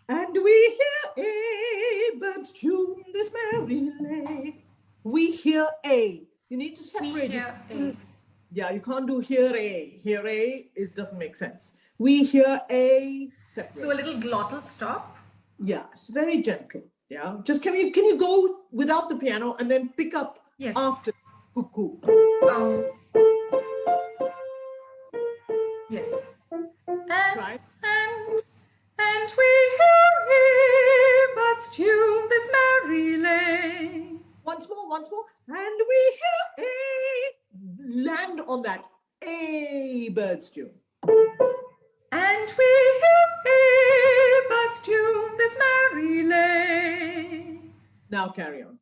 and we hear a bird's tune this merry lane. We hear a. You need to We separate hear it. a. Yeah, you can't do hear a. Hear a. It doesn't make sense. We hear a. Separate. So a little glottal stop. Yeah, it's very gentle. Yeah, just can you go without the piano and then pick up Yes. after cuckoo. Yes. Try. And we hear birds tune this merry lane. Once more. And we hear a. Land on that. A bird's tune. And we hear birds tune this merry lane. Now carry on.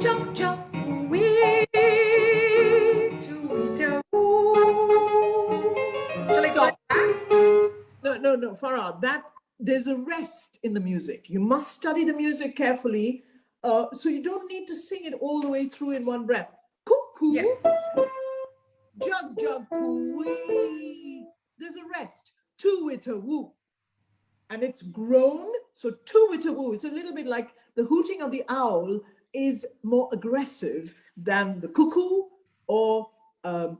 Jump, jump, wee, tweet-a-woo. Shall I go back? No, Farah, there's a rest in the music. You must study the music carefully, so you don't need to sing it all the way through in one breath. Cuckoo, Yeah. jug, jug, wee. There's a rest. Two-wit-a-woo. And it's grown, so two-wit-a-woo. It's a little bit like the hooting of the owl is more aggressive than the cuckoo or I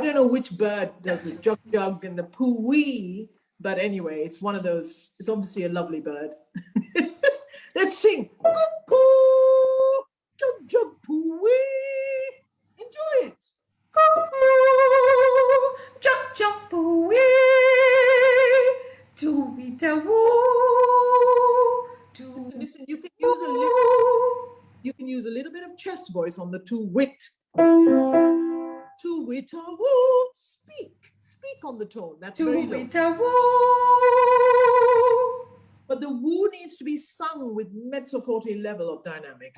don't know which bird does the jug jug and the poo wee, but anyway, it's one of those. It's obviously a lovely bird. Let's sing. Cuckoo, jug jug poo wee. Enjoy it. Cuckoo, jump, jump, wee, tweet-a-woo, Listen, you can use a little bit of chest voice on the two-wit. Two-wit-a-woo. Speak on the tone. That's very low. tweet-a-woo. But the woo needs to be sung with mezzo forte level of dynamic.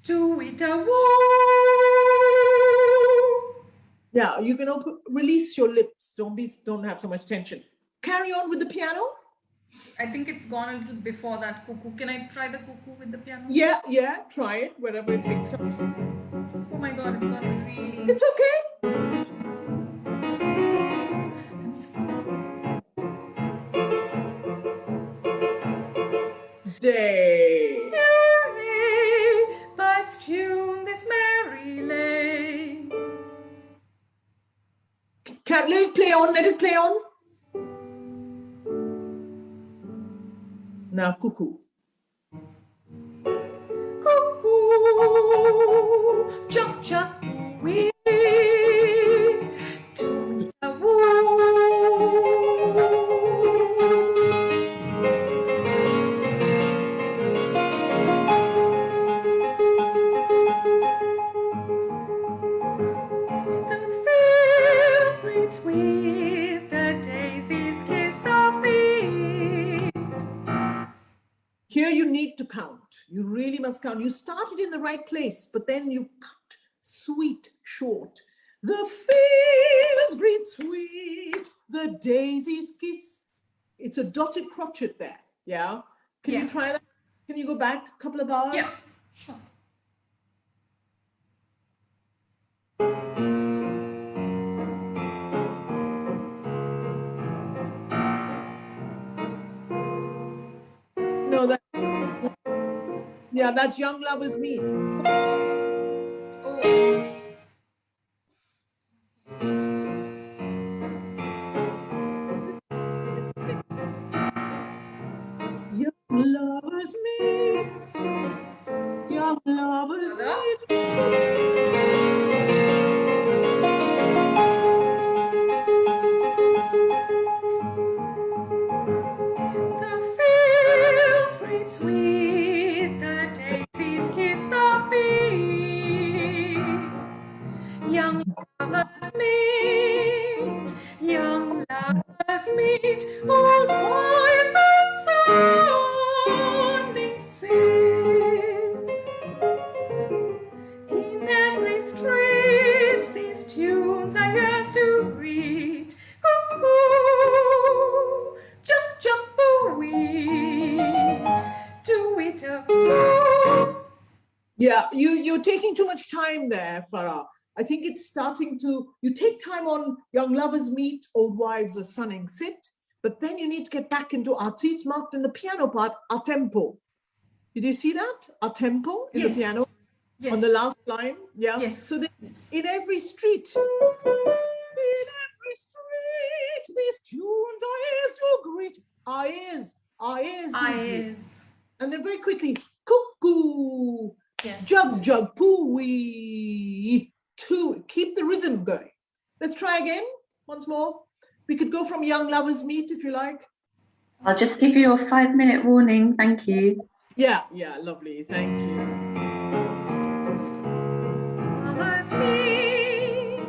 Tweet-a-woo. Yeah, you can release your lips. Don't have so much tension. Carry on with the piano. I think it's gone a little before that cuckoo. Can I try the cuckoo with the piano? Yeah, try it, wherever it picks up. Oh my god, it's gone really. It's okay. Day. Hooray, birds tune this merry lane. Let it play on. Now, cuckoo. Cuckoo, jump, jump, wee, tweet-a-woo. count. You really must count. You started in the right place, but then you cut sweet short. The fields breathe sweet, the daisies kiss. It's a dotted crotchet there, yeah? Can you try that? Can you go back a couple of bars? Yeah, sure. No, that's Young Lovers Meet. Young lovers meet, young lovers meet. The fields breathe sweet, the daisies kiss our feet. Young lovers meet, young lovers meet, old wives are sunning sit. In every street, these tunes are yours to greet. Cuckoo, jump, jump, wee, do it a Yeah, you're taking too much time there, Farah. I think it's starting to, you take time on Young Lovers Meet, Old Wives are Sunning Sit, but then you need to get back into our seats marked in the piano part, a tempo. Did you see that? A tempo in the piano on the last line? Yeah. Yes. So in every street, these tunes are ears to greet. Our ears to greet. And then very quickly, cuckoo, jug, jug, poo-wee, two. Keep the rhythm going. Let's try again, once more. We could go from Young Lovers Meet if you like. I'll just give you a 5-minute warning. Thank you. Yeah, lovely. Thank you. lovers meet,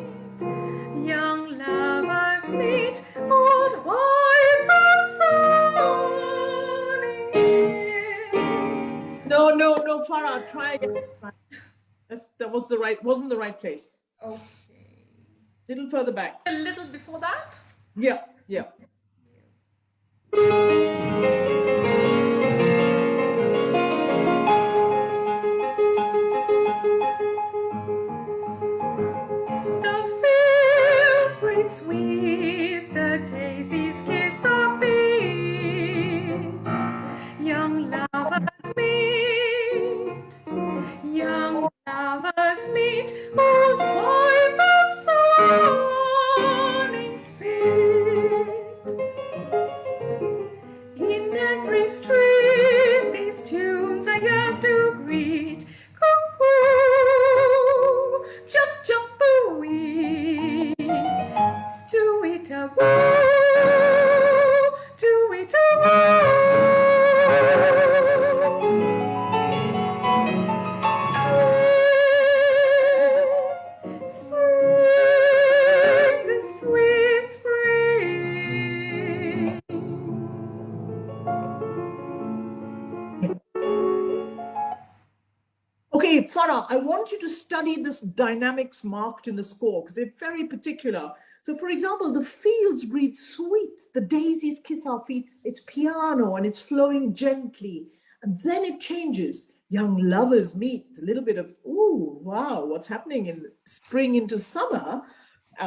young lovers meet, old wives are sunning in. No, Farah, try again. That wasn't the right place. Okay. Little further back. A little before that? Yeah. The fields breathe sweet, the daisies kiss our feet. Young lovers meet, young lovers meet, old wives are sunning sit. In every street, these tunes are yours to greet. Cuckoo, jump, jump, wee, do it a woo, do it a woo. Spring, the sweet spring. Okay, Farah, I want you to study this dynamics marked in the score because they're very particular. So for example, the fields breathe sweet, the daisies kiss our feet. It's piano and it's flowing gently. And then it changes. Young lovers meet, a little bit of, ooh, wow, what's happening in spring into summer?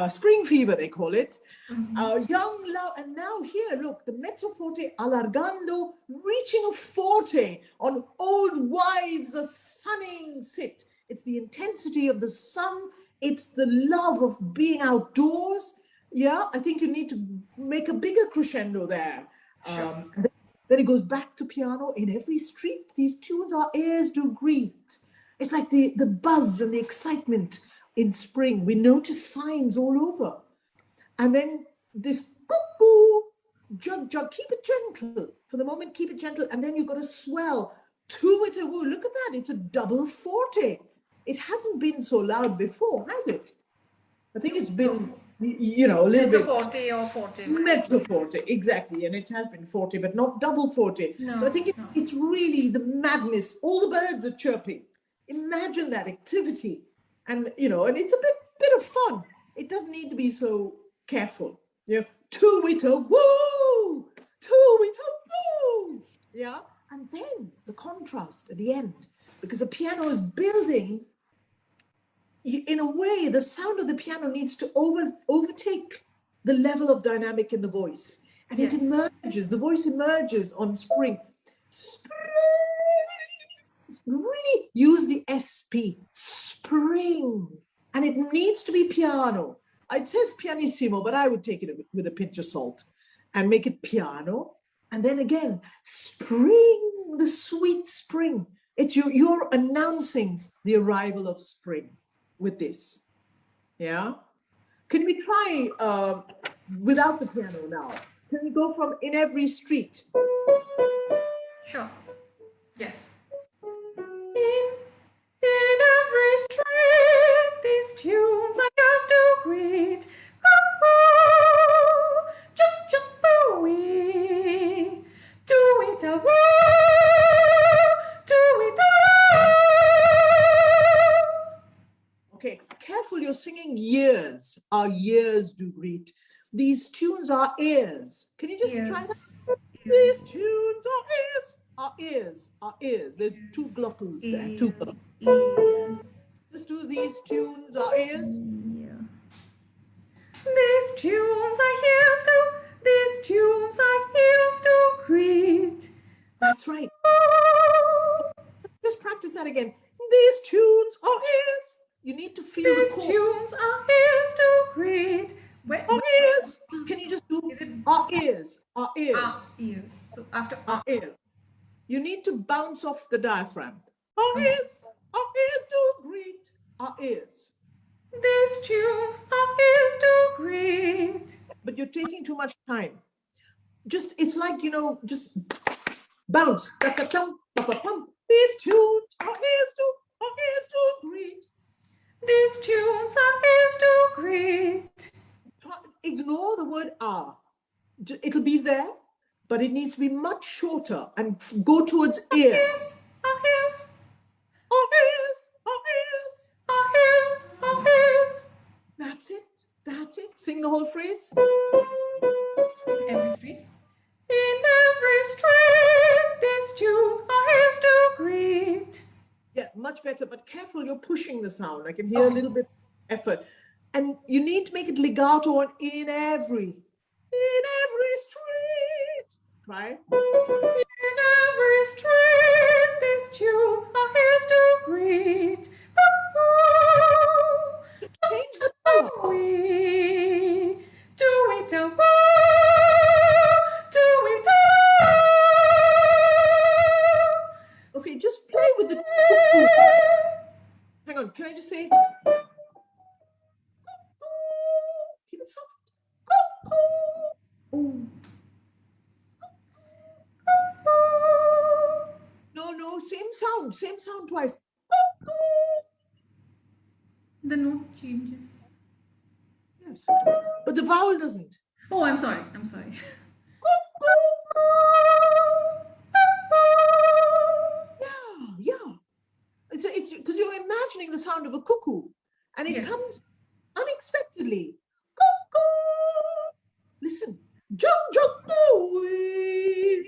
Spring fever, they call it. Young love, and now here, look, the mezzo forte allargando, reaching a forte on old wives a sunning sit. It's the intensity of the sun. It's the love of being outdoors. Yeah, I think you need to make a bigger crescendo there. Sure. Then it goes back to piano. In every street, these tunes our ears do greet. It's like the buzz and the excitement in spring. We notice signs all over. And then this cuckoo, jug, jug, keep it gentle. For the moment, keep it gentle. And then you've got a swell. To it a woo. Look at that. It's a double forte. It hasn't been so loud before, has it? I think it's been you know, a little Mezzo bit. forte or forte. Mezzo forte, exactly. And it has been forte, but not double forte. No, So I think no. it's really the madness. All the birds are chirping. Imagine that activity. And, you know, and it's a bit of fun. It doesn't need to be so careful. You know, two-wita, woo! Two-wita, woo! Yeah. And then the contrast at the end, because the piano is building, in a way, the sound of the piano needs to overtake the level of dynamic in the voice. And Yes. it emerges, the voice emerges on spring. Spring! Really use the SP, spring. And it needs to be piano. It says pianissimo, but I would take it with a pinch of salt and make it piano. And then again, spring, the sweet spring. It's you're announcing the arrival of spring with this. Yeah. Can we try without the piano now? Can we go from In Every Street? Sure. Yes. In every street, these tunes I used to greet. Cuckoo, chuck chuck booey, do it a woo, do it a. Okay, careful, you're singing years. Our years do greet. These tunes are ears. Can you just try that? These tunes are ears. Our ears, our ears. There's two glottals there. Two glottals. Just do these tunes are ears. These tunes I used to, these tunes I used to greet. That's right. Just practice that again. These tunes are ears. You need to feel These the chord. tunes are ears to greet. Our ears. Can you just do our ears? Our ears. Ears. So after Our ears. You need to bounce off the diaphragm. Our ears do greet. Our ears. These tunes are ears to greet. But you're taking too much time. Just, it's like, you know, just bounce. Ta-ta-tum, pa-pa-pum. These tunes are ears to greet. These tunes are ears to greet. Ignore the word ah. It'll be there, but it needs to be much shorter and go towards ears. Ears, our ears, Our ears, our ears. our ears, our ears. That's it. That's it. Sing the whole phrase. every street. In every street, these tunes are ears to greet. Yeah, much better, but careful, you're pushing the sound. I can hear a little bit of effort. And you need to make it legato on in every street. Try. In every street, these tunes are ears to greet. Change the color. We do it a woo, do it a. Okay, just play with the cuckoo. Hang on, can I just say? Keep it soft. Cuckoo. No, same sound twice. The note changes. Yes, but the vowel doesn't. Oh, I'm sorry. Yeah. It's because you're imagining the sound of a cuckoo, and it comes unexpectedly. Cuckoo. Listen. Jump, booey,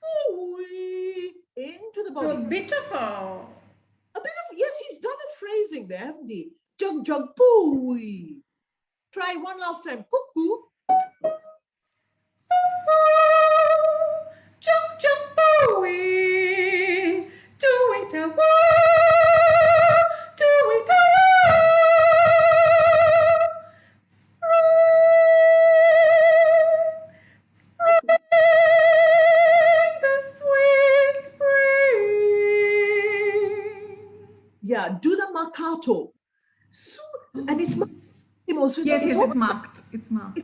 booey, into the body. So a bit of Yes, he's done a phrasing there, hasn't he? Jug, booey. Try one last time. Cuckoo. Jump, booey, do it a woo, do it a spring, the sweet spring. Yeah, do the marcato. So, and it's so it's marked. It's marked.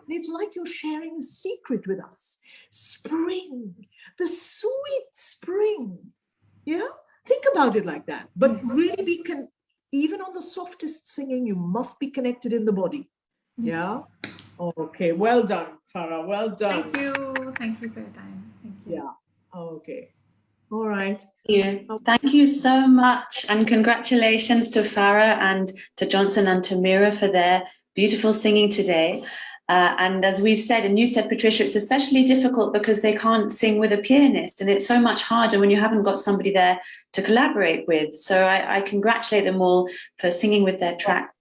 It's like you're sharing a secret with us. Spring, the sweet spring. Yeah, think about it like that. But really even on the softest singing, you must be connected in the body. Yeah. Okay. Well done, Farah. Well done. Thank you. Thank you for your time. Thank you. Yeah. Okay. All right. Thank you so much, and congratulations to Farah and to Johnson and to Meera for their beautiful singing today. And as we've said, and you said, Patricia, it's especially difficult because they can't sing with a pianist, and it's so much harder when you haven't got somebody there to collaborate with. So I congratulate them all for singing with their track.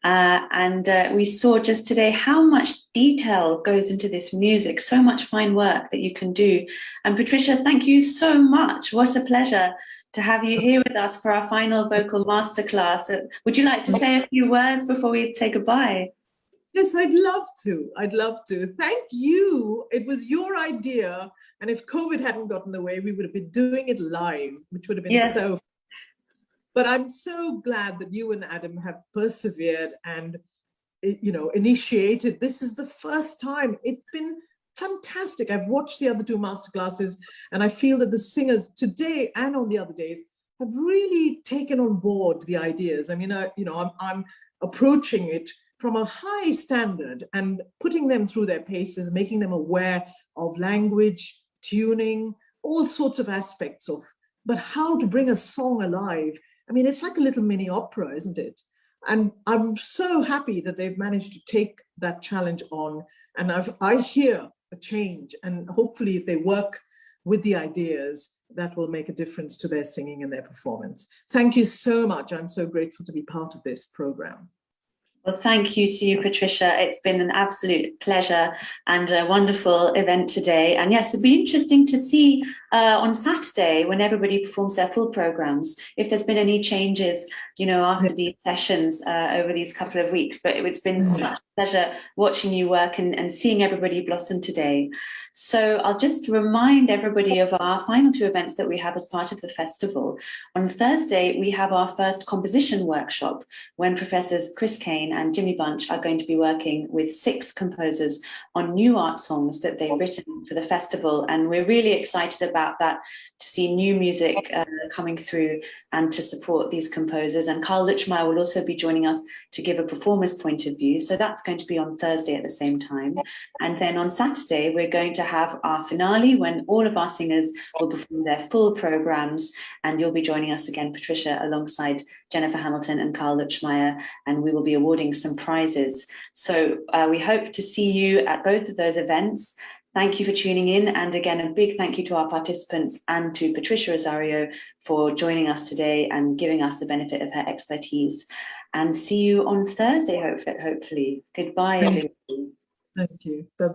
And we saw just today how much detail goes into this music, so much fine work that you can do. And Patricia, thank you so much. What a pleasure to have you here with us for our final vocal masterclass. Would you like to say a few words before we say goodbye? Yes, I'd love to. I'd love to. Thank you. It was your idea. And if COVID hadn't gotten in the way, we would have been doing it live, which would have been so. But I'm so glad that you and Adam have persevered and, initiated. This is the first time. It's been fantastic. I've watched the other two masterclasses, and I feel that the singers today and on the other days have really taken on board the ideas. I mean, I'm approaching it from a high standard and putting them through their paces, making them aware of language, tuning, all sorts of aspects of, but how to bring a song alive. I mean, it's like a little mini opera, isn't it? And I'm so happy that they've managed to take that challenge on. And I hear a change, and hopefully if they work with the ideas, that will make a difference to their singing and their performance. Thank you so much. I'm so grateful to be part of this program. Well, thank you to you, Patricia. It's been an absolute pleasure and a wonderful event today. And yes, it'd be interesting to see on Saturday, when everybody performs their full programs, if there's been any changes, after these sessions over these couple of weeks. But it's been such a pleasure watching you work and seeing everybody blossom today. So I'll just remind everybody of our final two events that we have as part of the festival. On Thursday, we have our first composition workshop when Professors Chris Kane and Jimmy Bunch are going to be working with 6 composers on new art songs that they've written for the festival. And we're really excited about that, to see new music coming through and to support these composers. And Carl Luchmeyer will also be joining us to give a performer's point of view. So that's going to be on Thursday at the same time. And then on Saturday, we're going to have our finale when all of our singers will perform their full programs. And you'll be joining us again, Patricia, alongside Jennifer Hamilton and Carl Luchmeyer, and we will be awarding some prizes. So we hope to see you at both of those events. Thank you for tuning in. And again, a big thank you to our participants and to Patricia Rozario for joining us today and giving us the benefit of her expertise. And see you on Thursday, hopefully. Goodbye, everybody. Thank you. Bye-bye.